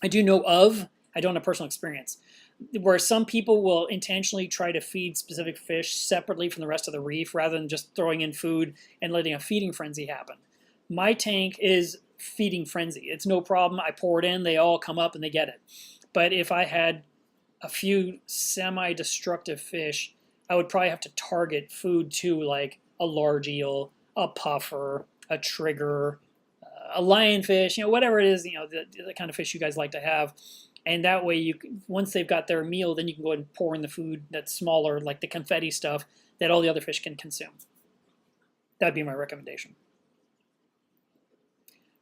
have personal experience, where some people will intentionally try to feed specific fish separately from the rest of the reef rather than just throwing in food and letting a feeding frenzy happen. My tank is feeding frenzy. It's no problem. I pour it in, they all come up and they get it. But if I had a few semi-destructive fish, I would probably have to target food to like a large eel, a puffer, a trigger, a lionfish, whatever it is, the kind of fish you guys like to have. And that way, once they've got their meal, then you can go ahead and pour in the food that's smaller, like the confetti stuff that all the other fish can consume. That'd be my recommendation.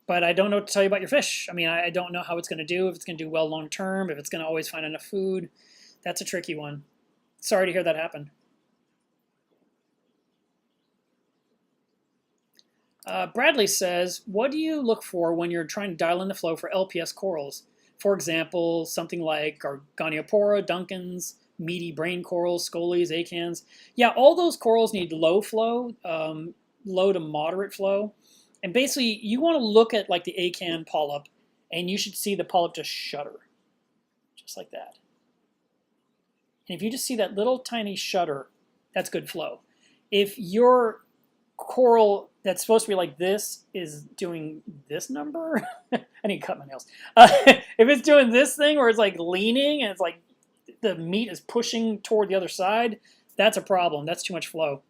But I don't know what to tell you about your fish. I mean, I don't know how it's going to do, if it's going to do well long term, if it's going to always find enough food. That's a tricky one. Sorry to hear that happen. Bradley says, what do you look for when you're trying to dial in the flow for LPS corals? For example, something like Goniopora, Duncans, meaty brain corals, scolies, acans. Yeah, all those corals need low flow, low to moderate flow. And basically, you want to look at like the acan polyp, and you should see the polyp just shudder, just like that. And if you just see that little tiny shudder, that's good flow. If your coral that's supposed to be like this is doing this number, I need to cut my nails. If it's doing this thing where it's like leaning and it's like the meat is pushing toward the other side, that's a problem. That's too much flow.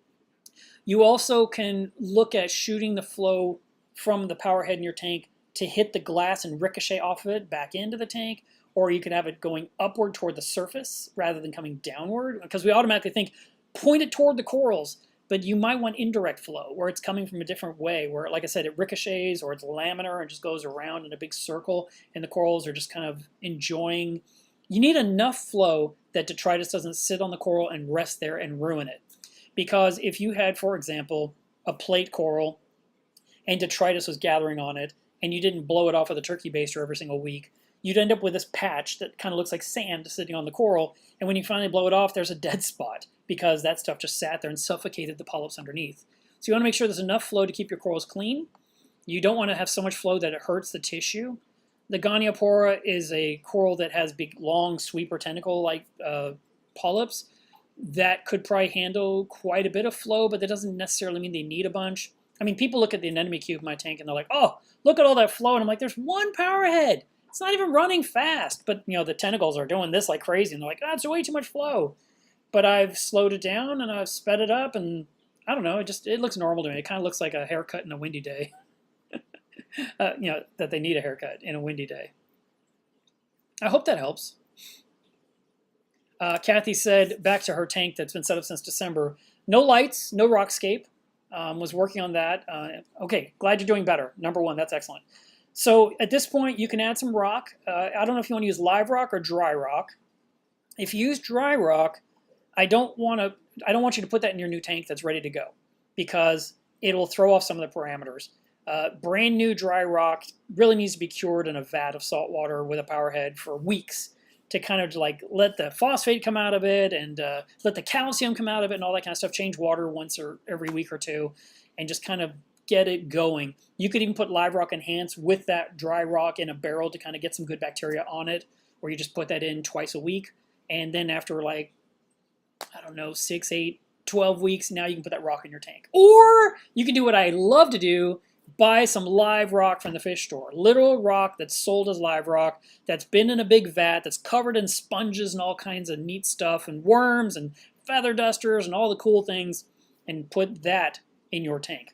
You also can look at shooting the flow from the power head in your tank to hit the glass and ricochet off of it back into the tank, or you could have it going upward toward the surface rather than coming downward, because we automatically think point it toward the corals, but you might want indirect flow where it's coming from a different way, where, like I said, it ricochets or it's laminar and just goes around in a big circle and the corals are just kind of enjoying. You need enough flow that detritus doesn't sit on the coral and rest there and ruin it. Because if you had, for example, a plate coral and detritus was gathering on it and you didn't blow it off with a turkey baster every single week, you'd end up with this patch that kind of looks like sand sitting on the coral, and when you finally blow it off, there's a dead spot because that stuff just sat there and suffocated the polyps underneath. So you want to make sure there's enough flow to keep your corals clean. You don't want to have so much flow that it hurts the tissue. The Goniopora is a coral that has big, long, sweeper tentacle-like polyps that could probably handle quite a bit of flow, but that doesn't necessarily mean they need a bunch. I mean, people look at the anemone cube in my tank and they're like, oh, look at all that flow. And I'm like, there's one power head. It's not even running fast. But, the tentacles are doing this like crazy. And they're like, that's way too much flow. But I've slowed it down and I've sped it up. And I don't know, it looks normal to me. It kind of looks like a haircut in a windy day. That they need a haircut in a windy day. I hope that helps. Kathy said, back to her tank that's been set up since December, no lights, no rockscape. Was working on that. Okay, glad you're doing better. Number one, that's excellent. So at this point, you can add some rock. I don't know if you want to use live rock or dry rock. If you use dry rock, I don't want you to put that in your new tank that's ready to go, because it will throw off some of the parameters. Brand new dry rock really needs to be cured in a vat of salt water with a power head for weeks to kind of like let the phosphate come out of it and let the calcium come out of it and all that kind of stuff. Change water once or every week or two and just kind of get it going. You could even put live rock enhance with that dry rock in a barrel to kind of get some good bacteria on it, or you just put that in twice a week. And then after 6, 8, 12 weeks, now you can put that rock in your tank. Or you can do what I love to do, buy some live rock from the fish store. Literal rock that's sold as live rock, that's been in a big vat, that's covered in sponges and all kinds of neat stuff, and worms and feather dusters and all the cool things, and put that in your tank.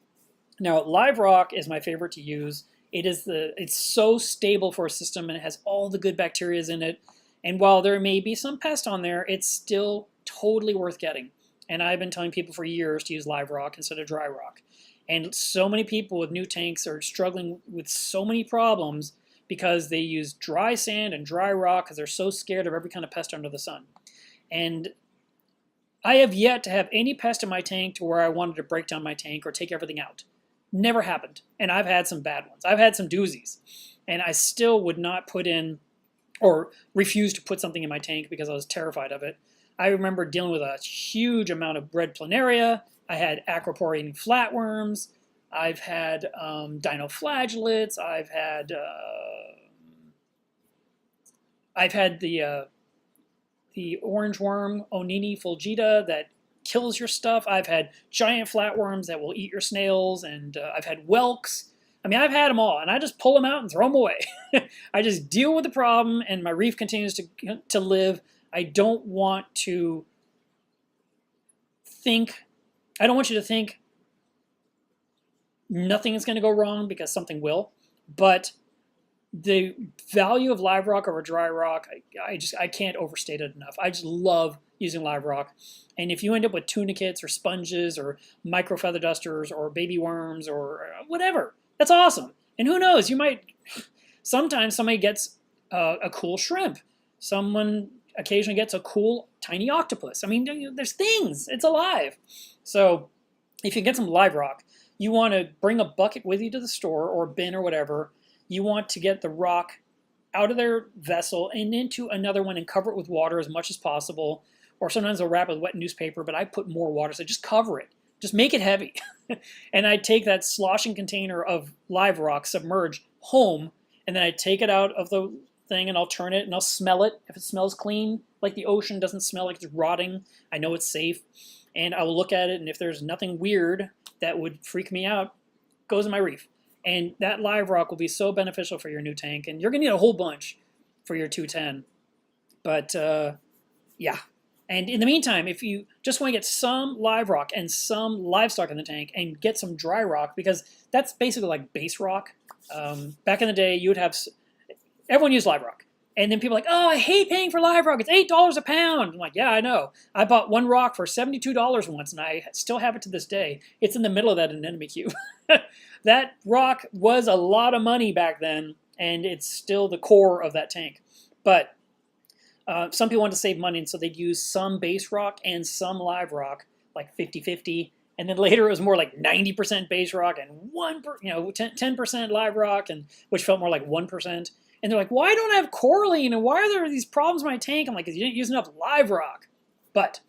Now, live rock is my favorite to use. It's so stable for a system, and it has all the good bacteria in it. And while there may be some pest on there, it's still totally worth getting. And I've been telling people for years to use live rock instead of dry rock. And so many people with new tanks are struggling with so many problems because they use dry sand and dry rock because they're so scared of every kind of pest under the sun. And I have yet to have any pest in my tank to where I wanted to break down my tank or take everything out. Never happened. And I've had some bad ones. I've had some doozies. And I still would not put in or refuse to put something in my tank because I was terrified of it. I remember dealing with a huge amount of red planaria. I had acroporian flatworms. I've had dinoflagellates. I've had the orange worm, Onini fulgida, that kills your stuff. I've had giant flatworms that will eat your snails, and I've had whelks. I mean, I've had them all, and I just pull them out and throw them away. I just deal with the problem, and my reef continues to live. I don't want to I don't want you to think nothing is going to go wrong, because something will. But the value of live rock over dry rock, I can't overstate it enough. I just love using live rock. And if you end up with tunicates or sponges or micro feather dusters or baby worms or whatever, that's awesome. And who knows, you might, sometimes somebody gets a cool shrimp. Someone occasionally gets a cool tiny octopus. I mean, there's things, it's alive. So if you get some live rock, you want to bring a bucket with you to the store or a bin or whatever. You want to get the rock out of their vessel and into another one and cover it with water as much as possible. Or sometimes they'll wrap it with wet newspaper, but I put more water, so just cover it. Just make it heavy. And I take that sloshing container of live rock submerged home, and then I take it out of the thing and I'll turn it and I'll smell it. If it smells clean, like the ocean doesn't smell like it's rotting, I know it's safe. And I will look at it, and if there's nothing weird that would freak me out, goes in my reef. And that live rock will be so beneficial for your new tank, and you're gonna need a whole bunch for your 210. But yeah. And in the meantime, if you just want to get some live rock and some livestock in the tank and get some dry rock, because that's basically like base rock. Back in the day, you would have, everyone used live rock. And then people are like, oh, I hate paying for live rock. It's $8 a pound. I'm like, yeah, I know. I bought one rock for $72 once, and I still have it to this day. It's in the middle of that anemone cube. That rock was a lot of money back then, and it's still the core of that tank. But some people want to save money, and so they'd use some base rock and some live rock, like 50-50. And then later it was more like 90% base rock and 10% live rock, and which felt more like 1%. And they're like, why don't I have coralline? And why are there these problems in my tank? I'm like, because you didn't use enough live rock. But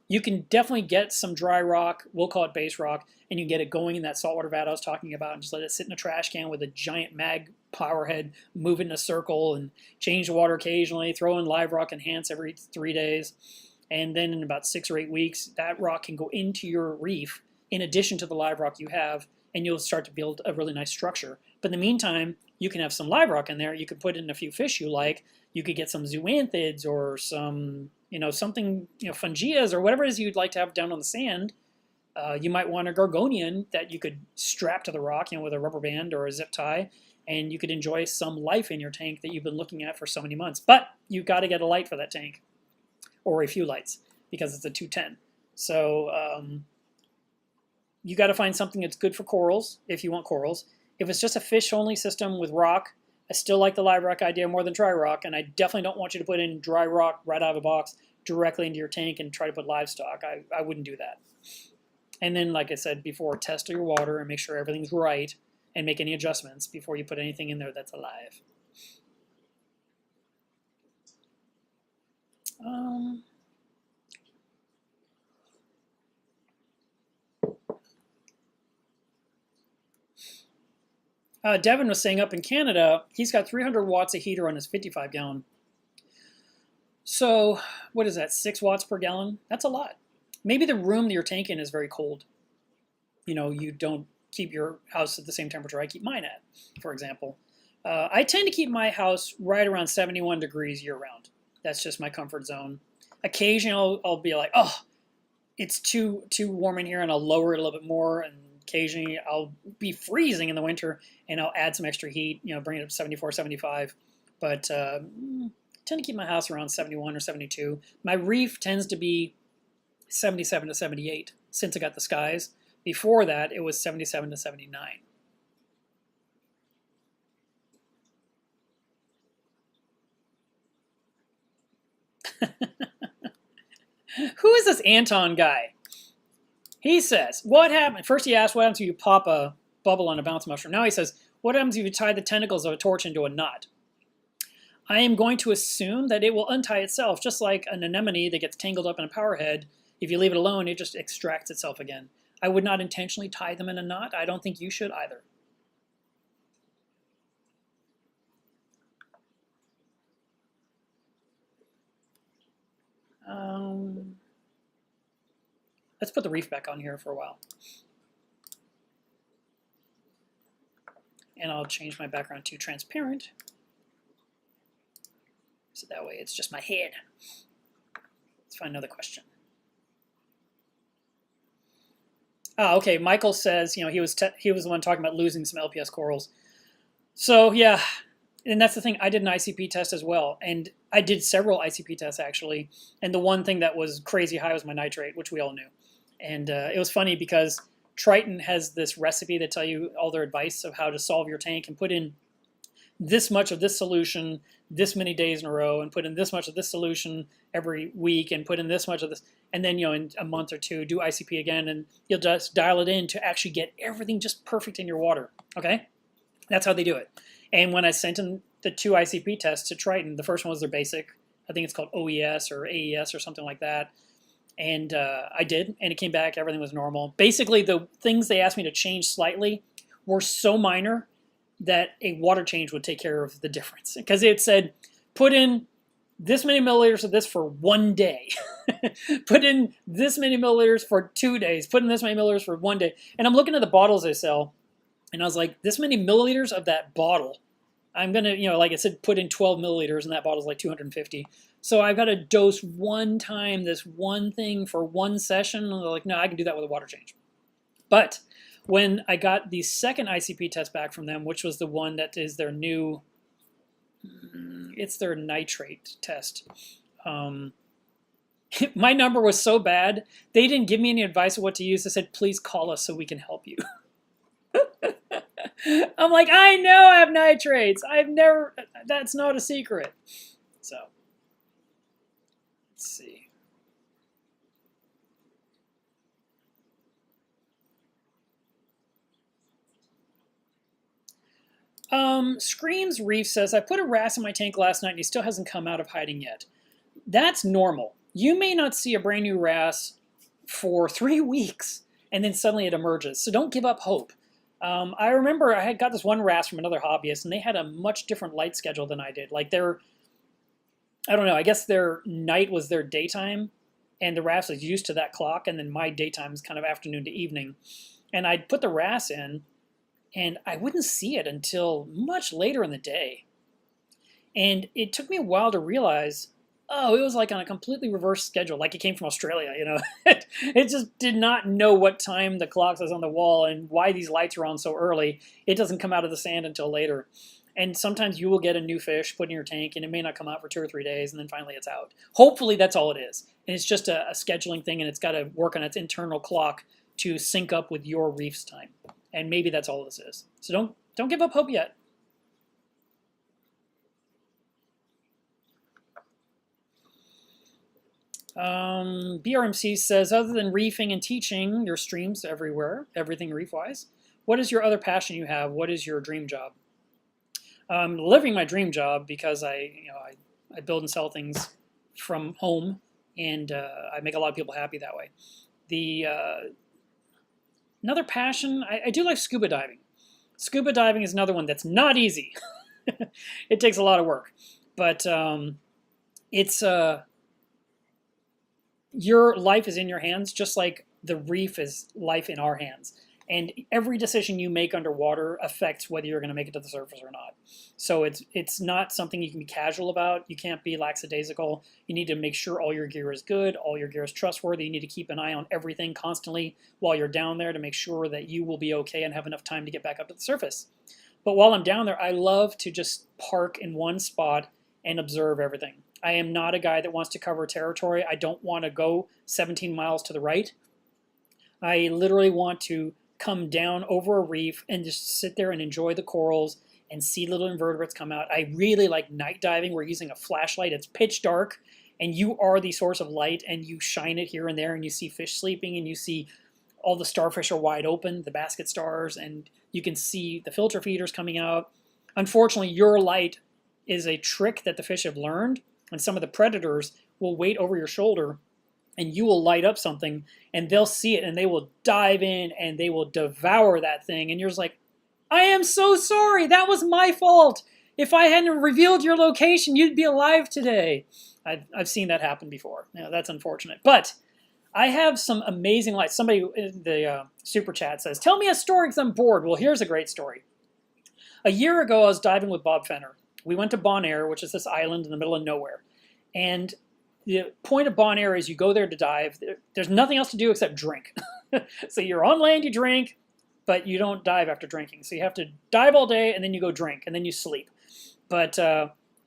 you can definitely get some dry rock, we'll call it base rock, and you can get it going in that saltwater vat I was talking about, and just let it sit in a trash can with a giant mag power head, move it in a circle, and change the water occasionally, throw in live rock enhance every 3 days. And then in about 6 or 8 weeks, that rock can go into your reef in addition to the live rock you have, and you'll start to build a really nice structure. But in the meantime, you can have some live rock in there. You could put in a few fish you like. You could get some zoanthids or some, something, fungias or whatever it is you'd like to have down on the sand. You might want a gorgonian that you could strap to the rock, with a rubber band or a zip tie, and you could enjoy some life in your tank that you've been looking at for so many months. But you've got to get a light for that tank, or a few lights, because it's a 210. So you got to find something that's good for corals if you want corals. If it's just a fish-only system with rock, I still like the live rock idea more than dry rock, and I definitely don't want you to put in dry rock right out of the box directly into your tank and try to put livestock. I wouldn't do that. And then, like I said before, test your water and make sure everything's right, and make any adjustments before you put anything in there that's alive. Devin was saying up in Canada, he's got 300 watts of heater on his 55 gallon. So what is that, 6 watts per gallon? That's a lot. Maybe the room that you're tanking is very cold. You don't keep your house at the same temperature I keep mine at, for example. I tend to keep my house right around 71 degrees year round. That's just my comfort zone. Occasionally I'll be like, oh, it's too warm in here, and I'll lower it a little bit more, and occasionally I'll be freezing in the winter and I'll add some extra heat, bring it up to 74, 75. But I tend to keep my house around 71 or 72. My reef tends to be 77 to 78 since I got the skies. Before that, it was 77 to 79. Who is this Anton guy? He says, what happened? First he asked, what happens if you pop a bubble on a bounce mushroom? Now he says, what happens if you tie the tentacles of a torch into a knot? I am going to assume that it will untie itself, just like an anemone that gets tangled up in a power head. If you leave it alone, it just extracts itself again. I would not intentionally tie them in a knot. I don't think you should either. Let's put the reef back on here for a while. And I'll change my background to transparent. So that way it's just my head. Let's find another question. Ah, okay. Michael says, he was the one talking about losing some LPS corals. So yeah, and that's the thing. I did an ICP test as well, and I did several ICP tests actually. And the one thing that was crazy high was my nitrate, which we all knew. And it was funny because Triton has this recipe that tell you all their advice of how to solve your tank and put in this much of this solution this many days in a row, and put in this much of this solution every week, and put in this much of this, and then in a month or two do ICP again, and you'll just dial it in to actually get everything just perfect in your water. Okay, that's how they do it. And when I sent in the 2 ICP tests to Triton, the first one was their basic. I think it's called OES or AES or something like that. And I did, and it came back. Everything was normal. Basically, the things they asked me to change slightly were so minor that a water change would take care of the difference. Because it said, put in this many milliliters of this for 1 day. Put in this many milliliters for 2 days. Put in this many milliliters for 1 day. And I'm looking at the bottles they sell, and I was like, this many milliliters of that bottle, I'm going to, like it said, put in 12 milliliters, and that bottle's like 250. So I've got to dose one time this one thing for one session. And they're like, no, I can do that with a water change. But when I got the second ICP test back from them, which was the one that is their new, it's their nitrate test. My number was so bad, they didn't give me any advice of what to use. They said, please call us so we can help you. I'm like, I know I have nitrates. That's not a secret. So, let's see. Screams Reef says, I put a wrasse in my tank last night and he still hasn't come out of hiding yet. That's normal. You may not see a brand new wrasse for 3 weeks and then suddenly it emerges. So don't give up hope. I remember I had got this one wrasse from another hobbyist and they had a much different light schedule than I did. Like I don't know, I guess their night was their daytime and the wrasse was used to that clock, and then my daytime is kind of afternoon to evening. And I'd put the wrasse in and I wouldn't see it until much later in the day. And it took me a while to realize, oh, it was like on a completely reversed schedule, like it came from Australia, It just did not know what time the clock was on the wall and why these lights are on so early. It doesn't come out of the sand until later. And sometimes you will get a new fish put in your tank and it may not come out for 2 or 3 days and then finally it's out. Hopefully that's all it is. And it's just a scheduling thing, and it's got to work on its internal clock to sync up with your reef's time. And maybe that's all this is. So don't give up hope yet. BRMC says, other than reefing and teaching your streams everywhere, everything reef-wise, what is your other passion you have? What is your dream job? Living my dream job because I build and sell things from home, and I make a lot of people happy that way. Another passion, I do like scuba diving. Scuba diving is another one that's not easy. It takes a lot of work, but it's your life is in your hands, just like the reef is life in our hands. And every decision you make underwater affects whether you're going to make it to the surface or not. So it's not something you can be casual about. You can't be lackadaisical. You need to make sure all your gear is good, all your gear is trustworthy. You need to keep an eye on everything constantly while you're down there to make sure that you will be okay and have enough time to get back up to the surface. But while I'm down there, I love to just park in one spot and observe everything. I am not a guy that wants to cover territory. I don't want to go 17 miles to the right. I literally want to come down over a reef and just sit there and enjoy the corals and see little invertebrates come out. I really like night diving. We're using a flashlight. It's pitch dark and you are the source of light, and you shine it here and there and you see fish sleeping and you see all the starfish are wide open, the basket stars, and you can see the filter feeders coming out. Unfortunately, your light is a trick that the fish have learned, and some of the predators will wait over your shoulder and you will light up something and they'll see it and they will dive in and they will devour that thing. And you're just like, I am so sorry. That was my fault. If I hadn't revealed your location, you'd be alive today. I've seen that happen before. That's unfortunate. But I have some amazing lights. Somebody in the super chat says, tell me a story because I'm bored. Well, here's a great story. A year ago, I was diving with Bob Fenner. We went to Bonaire, which is this island in the middle of nowhere. And the point of Bonaire is you go there to dive. There's nothing else to do except drink. So you're on land, you drink, but you don't dive after drinking. So you have to dive all day, and then you go drink, and then you sleep. But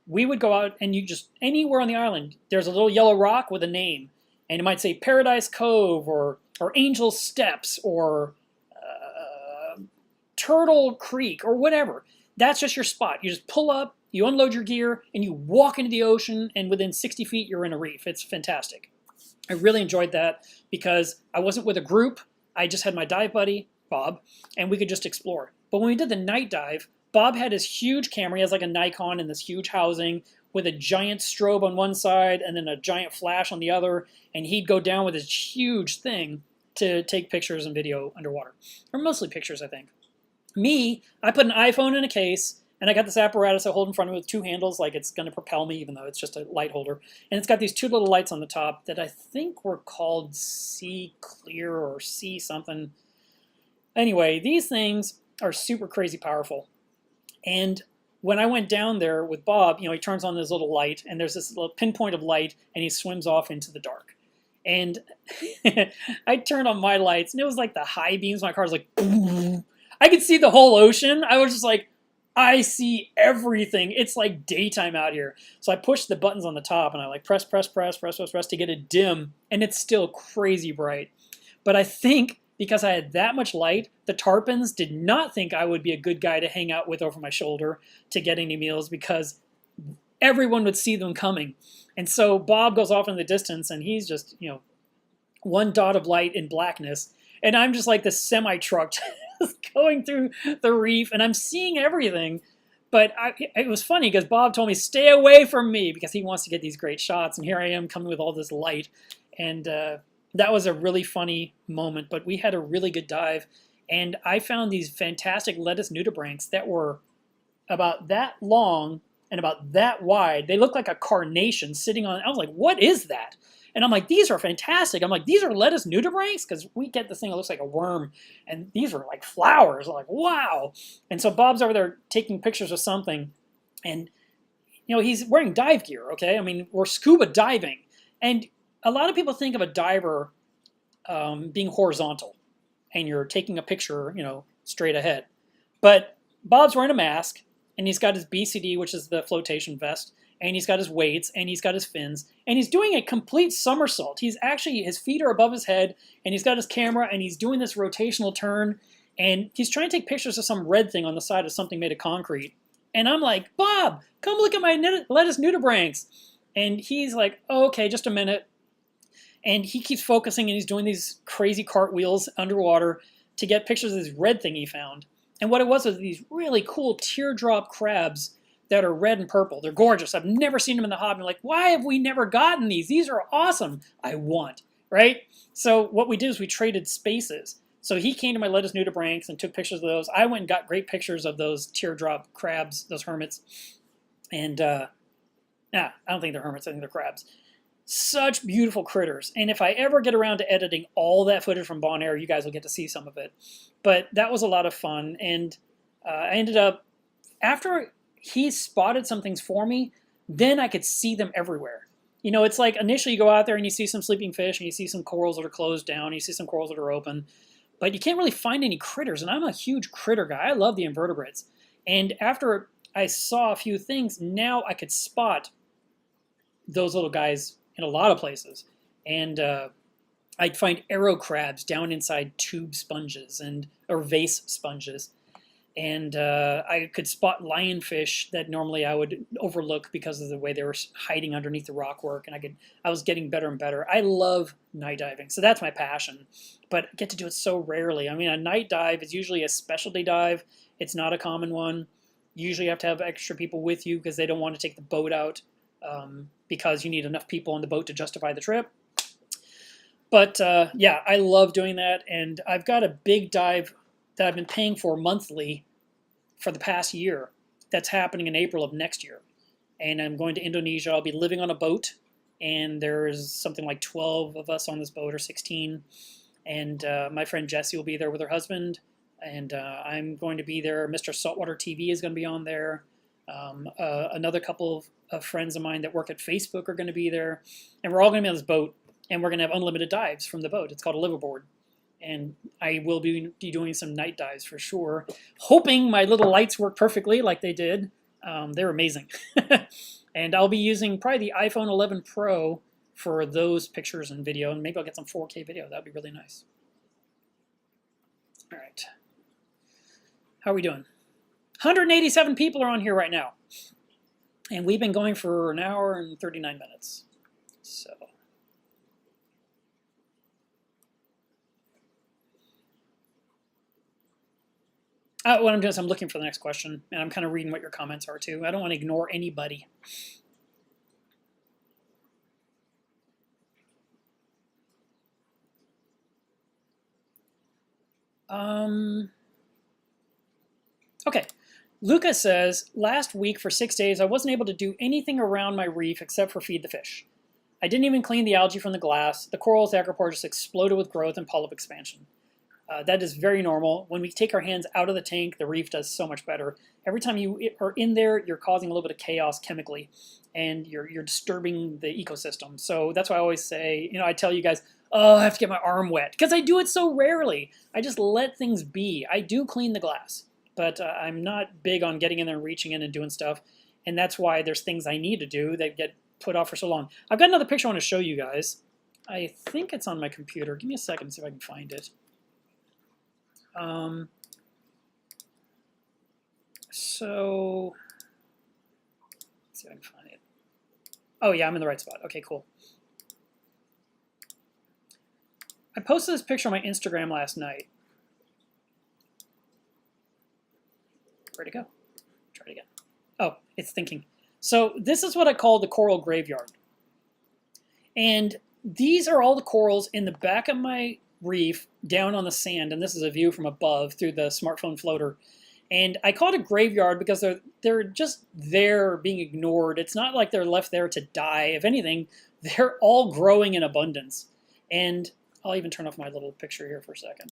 we would go out, and you just, anywhere on the island, there's a little yellow rock with a name. And it might say Paradise Cove, or Angel Steps, or Turtle Creek, or whatever. That's just your spot. You just pull up, you unload your gear, and you walk into the ocean, and within 60 feet, you're in a reef. It's fantastic. I really enjoyed that because I wasn't with a group. I just had my dive buddy, Bob, and we could just explore. But when we did the night dive, Bob had his huge camera. He has like a Nikon in this huge housing with a giant strobe on one side and then a giant flash on the other, and he'd go down with his huge thing to take pictures and video underwater. Or mostly pictures, I think. Me, I put an iPhone in a case, and I got this apparatus I hold in front of me with two handles, like it's going to propel me, even though it's just a light holder. And it's got these two little lights on the top that I think were called Sea Clear or Sea something. Anyway, these things are super crazy powerful. And when I went down there with Bob, he turns on this little light, and there's this little pinpoint of light, and he swims off into the dark. And I turned on my lights, and it was like the high beams. My car was like, boom. I could see the whole ocean. I was just like, I see everything. It's like daytime out here. So I pushed the buttons on the top, and I like press to get it dim, and it's still crazy bright. But I think because I had that much light, the tarpons did not think I would be a good guy to hang out with over my shoulder to get any meals, because everyone would see them coming. And so Bob goes off in the distance, and he's just, one dot of light in blackness. And I'm just like this semi-truck going through the reef, and I'm seeing everything. But it was funny because Bob told me, stay away from me, because he wants to get these great shots. And here I am coming with all this light. And that was a really funny moment. But we had a really good dive. And I found these fantastic lettuce nudibranchs that were about that long and about that wide. They looked like a carnation sitting on. I was like, what is that? And I'm like, these are fantastic. I'm like, these are lettuce nudibranchs? Because we get this thing that looks like a worm, and these are like flowers. I'm like, wow. And so Bob's over there taking pictures of something, and he's wearing dive gear, okay? I mean, we're scuba diving. And a lot of people think of a diver being horizontal, and you're taking a picture, straight ahead. But Bob's wearing a mask, and he's got his BCD, which is the flotation vest, and he's got his weights, and he's got his fins, and he's doing a complete somersault. His feet are above his head, and he's got his camera, and he's doing this rotational turn, and he's trying to take pictures of some red thing on the side of something made of concrete. And I'm like, Bob, come look at my lettuce nudibranchs. And he's like, oh, okay, just a minute. And he keeps focusing, and he's doing these crazy cartwheels underwater to get pictures of this red thing he found. And what it was these really cool teardrop crabs that are red and purple. They're gorgeous. I've never seen them in the hobby. I'm like, why have we never gotten these? These are awesome. I want, right? So what we did is we traded spaces. So he came to my lettuce nudibranchs and took pictures of those. I went and got great pictures of those teardrop crabs, those hermits. And, I don't think they're hermits. I think they're crabs. Such beautiful critters. And if I ever get around to editing all that footage from Bonaire, you guys will get to see some of it. But that was a lot of fun. And I ended up, after he spotted some things for me, then I could see them everywhere. It's like initially you go out there and you see some sleeping fish, and you see some corals that are closed down, and you see some corals that are open, but you can't really find any critters. And I'm a huge critter guy. I love the invertebrates. And after I saw a few things, now I could spot those little guys in a lot of places. And I'd find arrow crabs down inside tube sponges or vase sponges. And I could spot lionfish that normally I would overlook because of the way they were hiding underneath the rockwork. And I was getting better and better. I love night diving, so that's my passion. But I get to do it so rarely. I mean, a night dive is usually a specialty dive. It's not a common one. Usually you have to have extra people with you because they don't want to take the boat out because you need enough people on the boat to justify the trip. But I love doing that. And I've got a big dive that I've been paying for monthly for the past year. That's happening in April of next year. And I'm going to Indonesia. I'll be living on a boat, and there's something like 12 of us on this boat, or 16. And my friend Jessie will be there with her husband, and I'm going to be there. Mr. Saltwater TV is going to be on there. Another couple of friends of mine that work at Facebook are going to be there. And we're all going to be on this boat, and we're going to have unlimited dives from the boat. It's called a liveaboard. And I will be doing some night dives for sure, hoping my little lights work perfectly like they did. They're amazing. And I'll be using probably the iPhone 11 Pro for those pictures and video, and maybe I'll get some 4K video. That'd be really nice. All right. How are we doing? 187 people are on here right now. And we've been going for an hour and 39 minutes. So what I'm doing is I'm looking for the next question, and I'm kind of reading what your comments are too. I don't want to ignore anybody. Okay. Lucas says, last week for 6 days, I wasn't able to do anything around my reef except for feed the fish. I didn't even clean the algae from the glass. The corals, the acropore just exploded with growth and polyp expansion. That is very normal. When we take our hands out of the tank, the reef does so much better. Every time you are in there, you're causing a little bit of chaos chemically, and you're disturbing the ecosystem. So that's why I always say, I tell you guys, oh, I have to get my arm wet, because I do it so rarely. I just let things be. I do clean the glass, but I'm not big on getting in there and reaching in and doing stuff, and that's why there's things I need to do that get put off for so long. I've got another picture I want to show you guys. I think it's on my computer. Give me a second to see if I can find it. So let's see if I can find it. Oh yeah, I'm in the right spot. Okay, cool. I posted this picture on my Instagram last night. Where'd it go? Try it again. Oh, it's thinking. So this is what I call the coral graveyard. And these are all the corals in the back of my reef down on the sand, and this is a view from above through the smartphone floater. And I call it a graveyard because they're just there being ignored. It's not like they're left there to die. If anything, they're all growing in abundance. And I'll even turn off my little picture here for a second.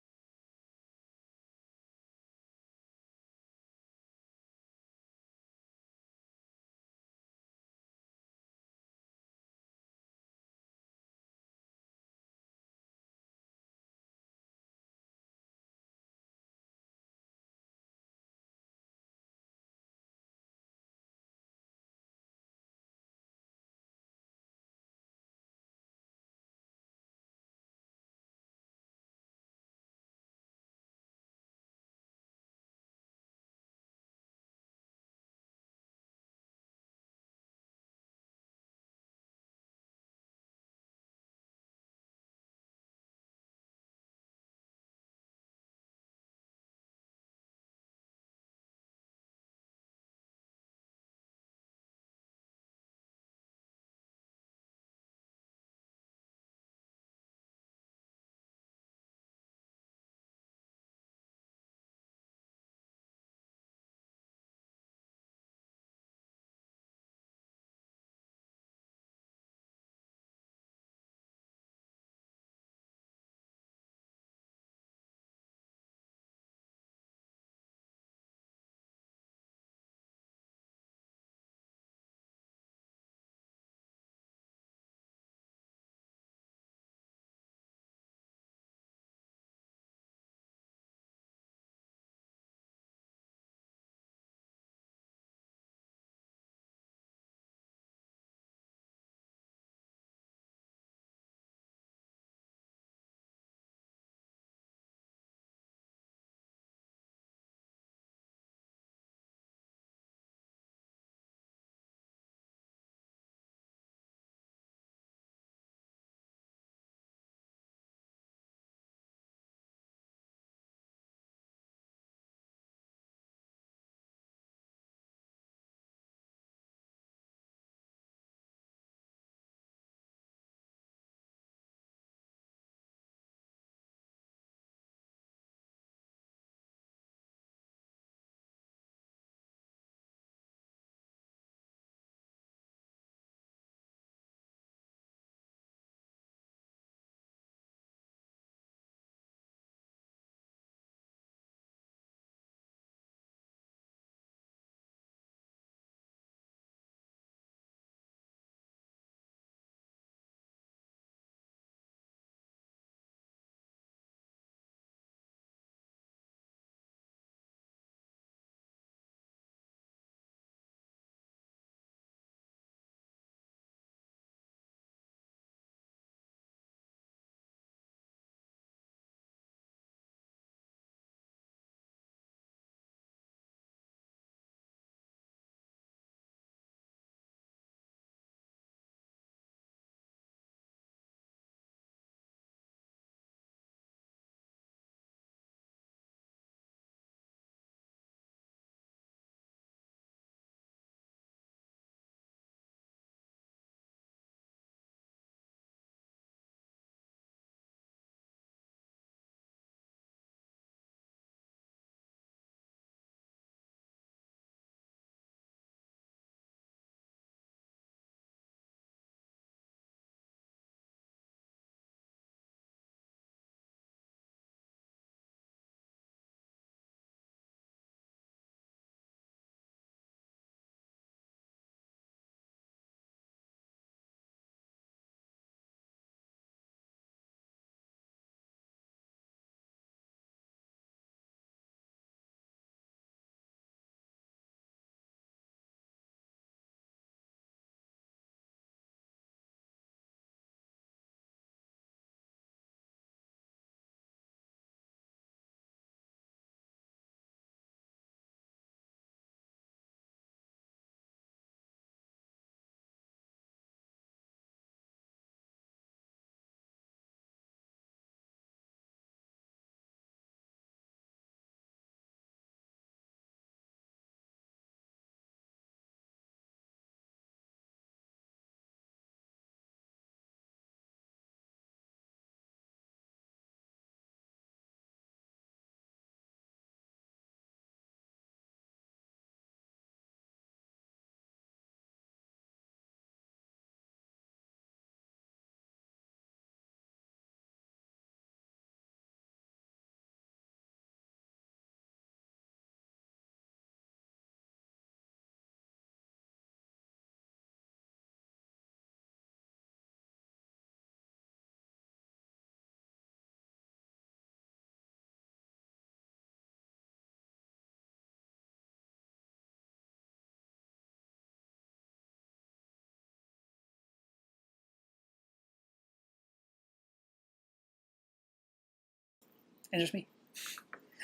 And just me.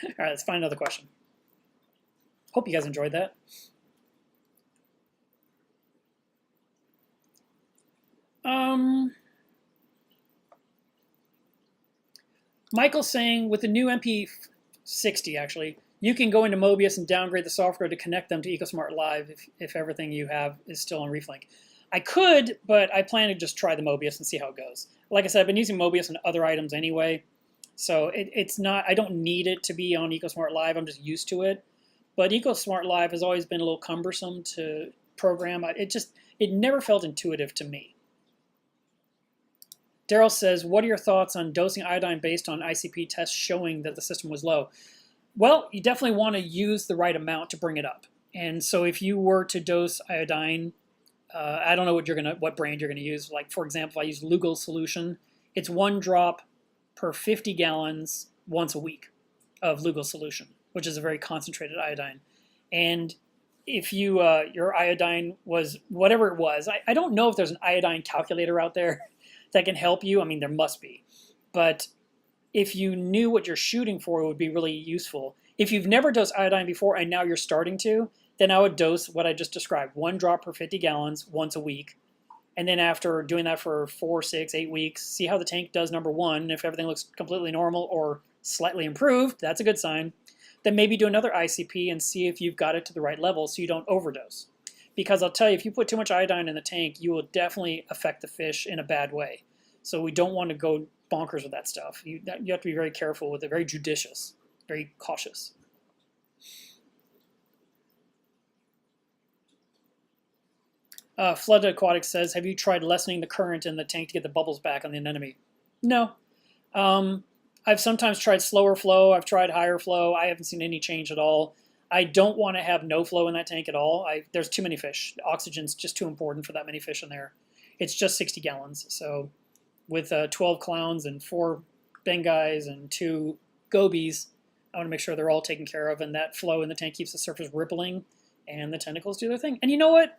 All right, let's find another question. Hope you guys enjoyed that. Michael's saying with the new MP60, actually, you can go into Mobius and downgrade the software to connect them to EcoSmart Live if everything you have is still on ReefLink. I could, but I plan to just try the Mobius and see how it goes. Like I said, I've been using Mobius on other items anyway, so it's not. I don't need it to be on EcoSmart Live. I'm just used to it. But EcoSmart Live has always been a little cumbersome to program. It never felt intuitive to me. Daryl says, what are your thoughts on dosing iodine based on ICP tests showing that the system was low? Well, you definitely want to use the right amount to bring it up. And so if you were to dose iodine, I don't know what brand you're going to use. Like, for example, if I use Lugol solution, it's 1 drop per 50 gallons once a week of Lugol solution, which is a very concentrated iodine. And if you your iodine was whatever it was, I don't know if there's an iodine calculator out there that can help you. I mean, there must be. But if you knew what you're shooting for, it would be really useful. If you've never dosed iodine before and now you're starting to, then I would dose what I just described, 1 drop per 50 gallons once a week. And then after doing that for 4, 6, 8 weeks, see how the tank does, number one. If everything looks completely normal or slightly improved, that's a good sign. Then maybe do another ICP and see if you've got it to the right level so you don't overdose. Because I'll tell you, if you put too much iodine in the tank, you will definitely affect the fish in a bad way. So we don't want to go bonkers with that stuff. You have to be very careful with it, very judicious, very cautious. Flood Aquatics says, have you tried lessening the current in the tank to get the bubbles back on the anemone? No. I've sometimes tried slower flow. I've tried higher flow. I haven't seen any change at all. I don't want to have no flow in that tank at all. There's too many fish. Oxygen's just too important for that many fish in there. It's just 60 gallons. So with 12 clowns and 4 bengais and 2 gobies, I want to make sure they're all taken care of, and that flow in the tank keeps the surface rippling and the tentacles do their thing. And you know what?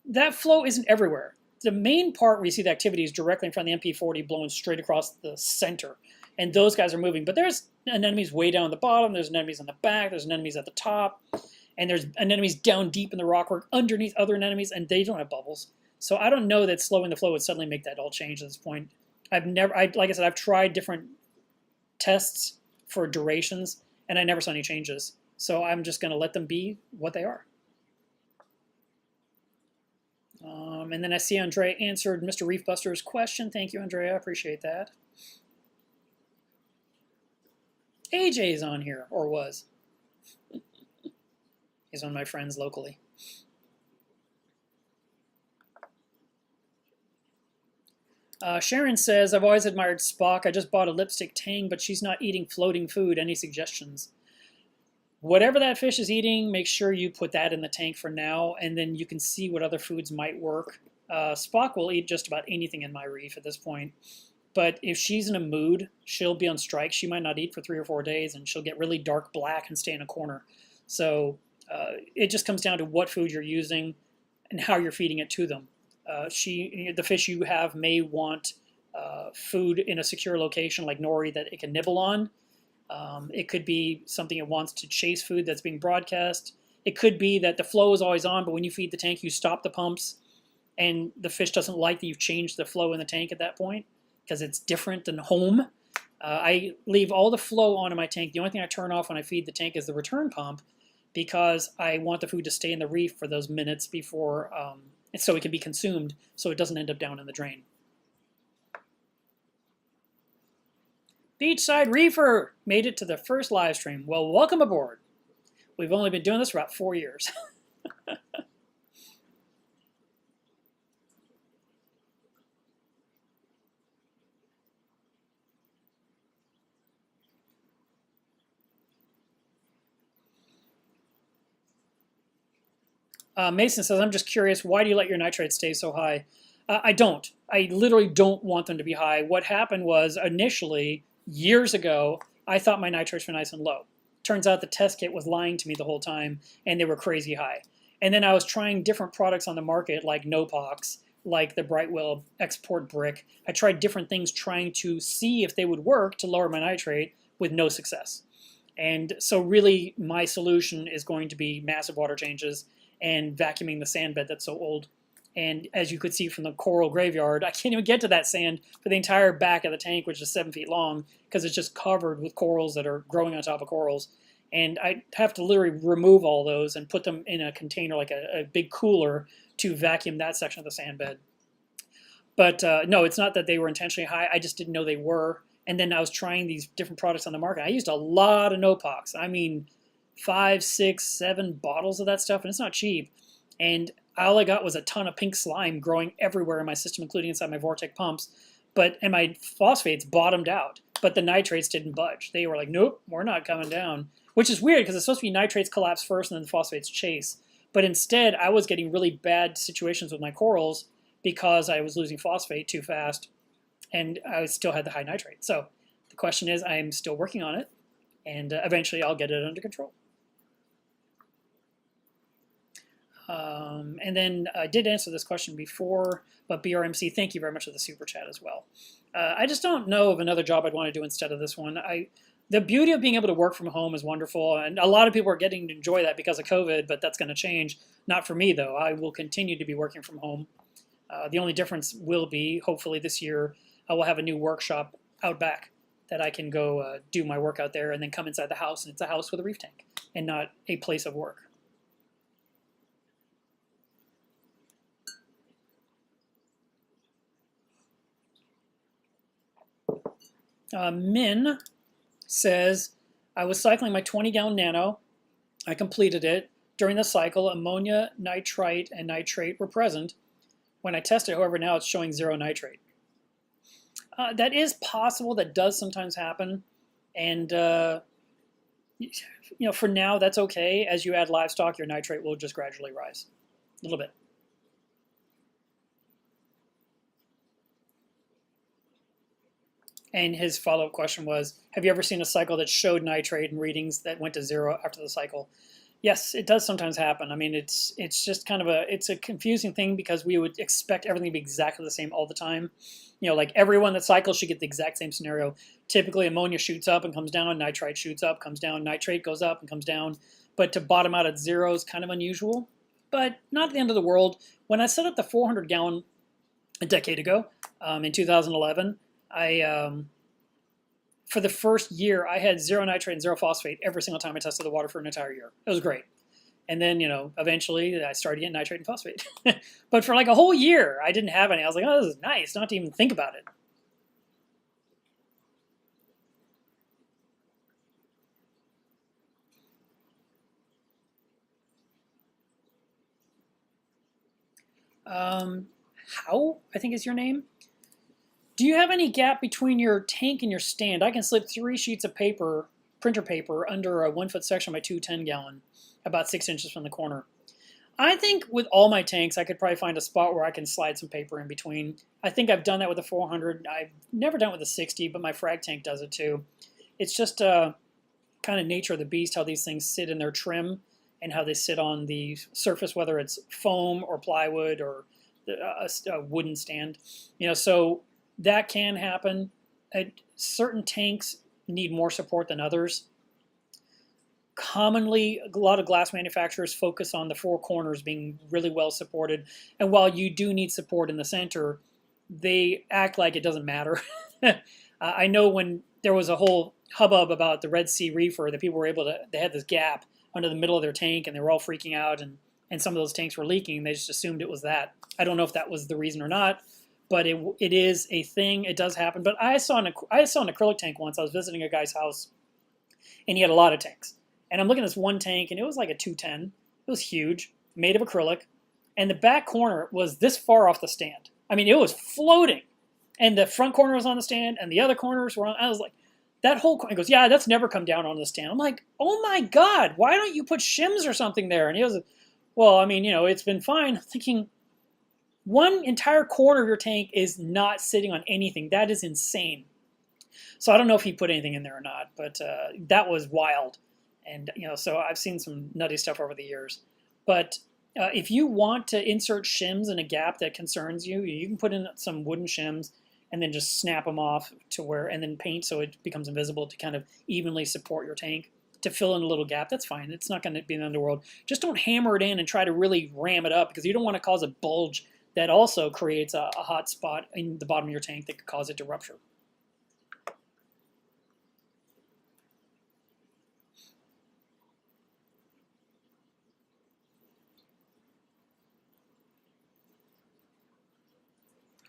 That flow isn't everywhere. The main part where you see the activity is directly in front of the MP40 blowing straight across the center. And those guys are moving. But there's anemones way down at the bottom, there's anemones on the back, there's anemones at the top, and there's anemones down deep in the rockwork underneath other anemones, and they don't have bubbles. So I don't know that slowing the flow would suddenly make that all change at this point. Like I said, I've tried different tests for durations, and I never saw any changes. So I'm just going to let them be what they are. And then I see Andrea answered Mr. Reef Buster's question. Thank you, Andrea. I appreciate that. AJ's on here, or was. He's one of my friends locally. Sharon says, I've always admired Spock. I just bought a lipstick Tang, but she's not eating floating food. Any suggestions? Whatever that fish is eating, make sure you put that in the tank for now, and then you can see what other foods might work. Spock will eat just about anything in my reef at this point. But if she's in a mood, she'll be on strike. She might not eat for 3 or 4 days, and she'll get really dark black and stay in a corner. So it just comes down to what food you're using and how you're feeding it to them. The fish you have may want food in a secure location like nori that it can nibble on. It could be something it wants to chase food that's being broadcast. It could be that the flow is always on, but when you feed the tank, you stop the pumps, and the fish doesn't like that you've changed the flow in the tank at that point because it's different than home. I leave all the flow on in my tank. The only thing I turn off when I feed the tank is the return pump because I want the food to stay in the reef for those minutes before, so it can be consumed so it doesn't end up down in the drain. Beachside Reefer made it to the first live stream. Well, welcome aboard. We've only been doing this for about 4 years. Mason says, I'm just curious, why do you let your nitrates stay so high? I don't. I literally don't want them to be high. What happened was, initially, years ago, I thought my nitrates were nice and low. Turns out the test kit was lying to me the whole time, and they were crazy high. And then I was trying different products on the market, like Nopox, like the Brightwell Export Brick. I tried different things trying to see if they would work to lower my nitrate, with no success. And so really my solution is going to be massive water changes and vacuuming the sand bed that's so old. And as you could see from the coral graveyard, I can't even get to that sand for the entire back of the tank, which is 7 feet long, because it's just covered with corals that are growing on top of corals. And I have to literally remove all those and put them in a container, like a big cooler, to vacuum that section of the sand bed. But no, it's not that they were intentionally high. I just didn't know they were. And then I was trying these different products on the market. I used a lot of Nopox. I mean, 5, 6, 7 bottles of that stuff, and it's not cheap. And all I got was a ton of pink slime growing everywhere in my system, including inside my Vortec pumps. And my phosphates bottomed out, but the nitrates didn't budge. They were like, nope, we're not coming down, which is weird because it's supposed to be nitrates collapse first and then the phosphates chase. But instead, I was getting really bad situations with my corals because I was losing phosphate too fast, and I still had the high nitrate. So the question is, I'm still working on it, and eventually I'll get it under control. And then I did answer this question before, but BRMC, thank you very much for the super chat as well. I just don't know of another job I'd want to do instead of this one. The beauty of being able to work from home is wonderful, and a lot of people are getting to enjoy that because of COVID, but that's going to change. Not for me, though. I will continue to be working from home. The only difference will be, hopefully this year, I will have a new workshop out back that I can go do my work out there and then come inside the house, and it's a house with a reef tank and not a place of work. Min says, I was cycling my 20-gallon nano. I completed it. During the cycle, ammonia, nitrite, and nitrate were present. When I tested, however, now it's showing 0 nitrate. That is possible. That does sometimes happen. And, for now, that's okay. As you add livestock, your nitrate will just gradually rise a little bit. And his follow-up question was, have you ever seen a cycle that showed nitrate and readings that went to 0 after the cycle? Yes, it does sometimes happen. I mean, it's just kind of it's a confusing thing because we would expect everything to be exactly the same all the time. Like everyone that cycles should get the exact same scenario. Typically, ammonia shoots up and comes down, nitrite shoots up, comes down, nitrate goes up and comes down. But to bottom out at 0 is kind of unusual, but not the end of the world. When I set up the 400-gallon a decade ago, in 2011, for the first year, I had 0 nitrate and 0 phosphate every single time I tested the water for an entire year. It was great. And then, eventually I started getting nitrate and phosphate. But for like a whole year, I didn't have any. I was like, oh, this is nice, not to even think about it. How, I think is your name. Do you have any gap between your tank and your stand? I can slip 3 sheets of paper, printer paper, under a 1-foot section of my 210-gallon, about 6 inches from the corner. I think with all my tanks, I could probably find a spot where I can slide some paper in between. I think I've done that with the 400. I've never done it with the 60, but my frag tank does it too. It's just kind of nature of the beast, how these things sit in their trim and how they sit on the surface, whether it's foam or plywood or a wooden stand. So that can happen. Certain tanks need more support than others. Commonly, a lot of glass manufacturers focus on the 4 corners being really well supported. And while you do need support in the center, they act like it doesn't matter. I know when there was a whole hubbub about the Red Sea reefer, that people were they had this gap under the middle of their tank and they were all freaking out, and some of those tanks were leaking. They just assumed it was that. I don't know if that was the reason or not, but it is a thing. It does happen. But I saw an acrylic tank once. I was visiting a guy's house, and he had a lot of tanks. And I'm looking at this one tank, and it was like a 210. It was huge, made of acrylic. And the back corner was this far off the stand. I mean, it was floating. And the front corner was on the stand, and the other corners were on. I was like, that whole corner. He goes, yeah, that's never come down on the stand. I'm like, oh my God, why don't you put shims or something there? And he goes, well, I mean, it's been fine. I'm thinking, one entire corner of your tank is not sitting on anything. That is insane. So I don't know if he put anything in there or not, but that was wild. And, so I've seen some nutty stuff over the years. But if you want to insert shims in a gap that concerns you, you can put in some wooden shims. and then just snap them off to where, and then paint so it becomes invisible to kind of evenly support your tank to fill in a little gap. That's fine. It's not going to be in the underworld. Just don't hammer it in and try to really ram it up, because you don't want to cause a bulge that also creates a hot spot in the bottom of your tank that could cause it to rupture.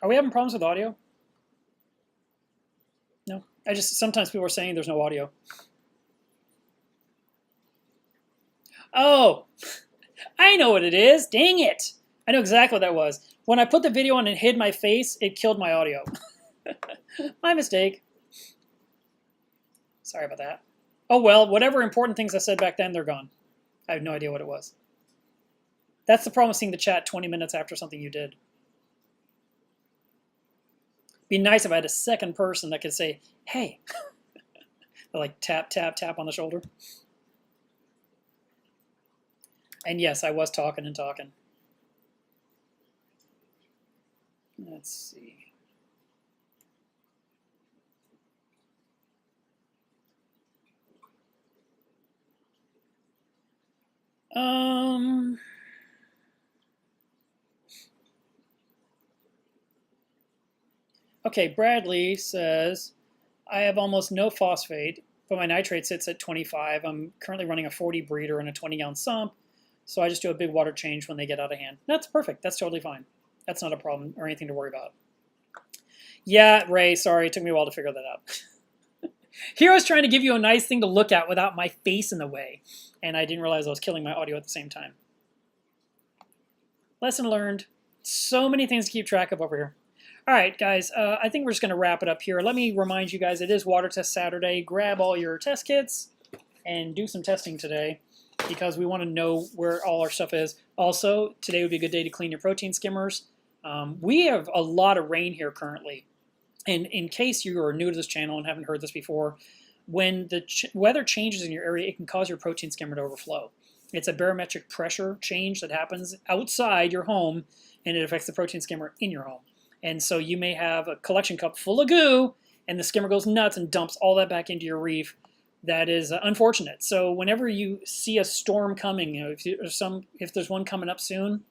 Are we having problems with audio? No. Sometimes people are saying there's no audio. Oh, I know what it is. Dang it. I know exactly what that was. When I put the video on and hid my face, it killed my audio. My mistake. Sorry about that. Oh well, whatever important things I said back then, they're gone. I have no idea what it was. That's the problem with seeing the chat 20 minutes after something you did. Be nice if I had a second person that could say, hey. Like tap, tap, tap on the shoulder. And yes, I was talking and talking. Let's see. Okay, Bradley says, I have almost no phosphate, but my nitrate sits at 25. I'm currently running a 40 breeder and a 20-gallon sump, so I just do a big water change when they get out of hand. That's perfect. That's totally fine. That's not a problem or anything to worry about. Yeah, Ray, sorry. It took me a while to figure that out. Here I was trying to give you a nice thing to look at without my face in the way, and I didn't realize I was killing my audio at the same time. Lesson learned. So many things to keep track of over here. All right, guys, I think we're just going to wrap it up here. Let me remind you guys, it is Water Test Saturday. Grab all your test kits and do some testing today, because we want to know where all our stuff is. Also, today would be a good day to clean your protein skimmers. We have a lot of rain here currently. And in case you are new to this channel and haven't heard this before, when the weather changes in your area, it can cause your protein skimmer to overflow. It's a barometric pressure change that happens outside your home, and it affects the protein skimmer in your home. And so you may have a collection cup full of goo, and the skimmer goes nuts and dumps all that back into your reef. That is unfortunate. So whenever you see a storm coming, if there's one coming up soon,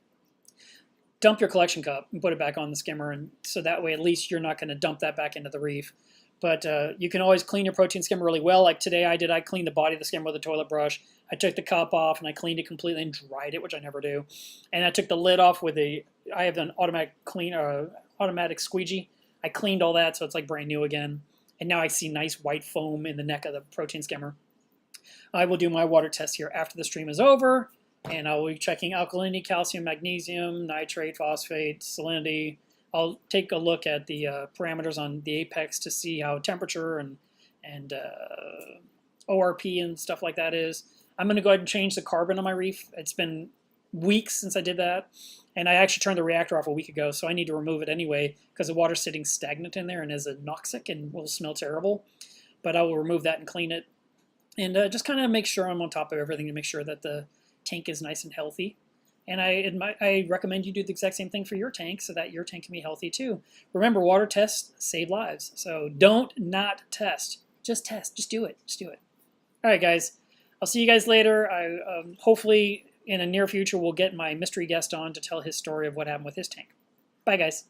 dump your collection cup and put it back on the skimmer, and so that way at least you're not going to dump that back into the reef. But you can always clean your protein skimmer really well. Like today I did. I cleaned the body of the skimmer with a toilet brush. I took the cup off and I cleaned it completely and dried it, which I never do. And I took the lid off with I have an automatic squeegee. I cleaned all that so it's like brand new again. And now I see nice white foam in the neck of the protein skimmer. I will do my water test here after the stream is over, and I will be checking alkalinity, calcium, magnesium, nitrate, phosphate, salinity. I'll take a look at the parameters on the apex to see how temperature and ORP and stuff like that is. I'm going to go ahead and change the carbon on my reef. It's been weeks since I did that, and I actually turned the reactor off a week ago, so I need to remove it anyway because the water's sitting stagnant in there and is anoxic and will smell terrible. But I will remove that and clean it, and just kind of make sure I'm on top of everything to make sure that the tank is nice and healthy. And I recommend you do the exact same thing for your tank so that your tank can be healthy too. Remember, water tests save lives. So don't not test. Just test. Just do it. Just do it. All right, guys. I'll see you guys later. Hopefully in the near future we'll get my mystery guest on to tell his story of what happened with his tank. Bye, guys.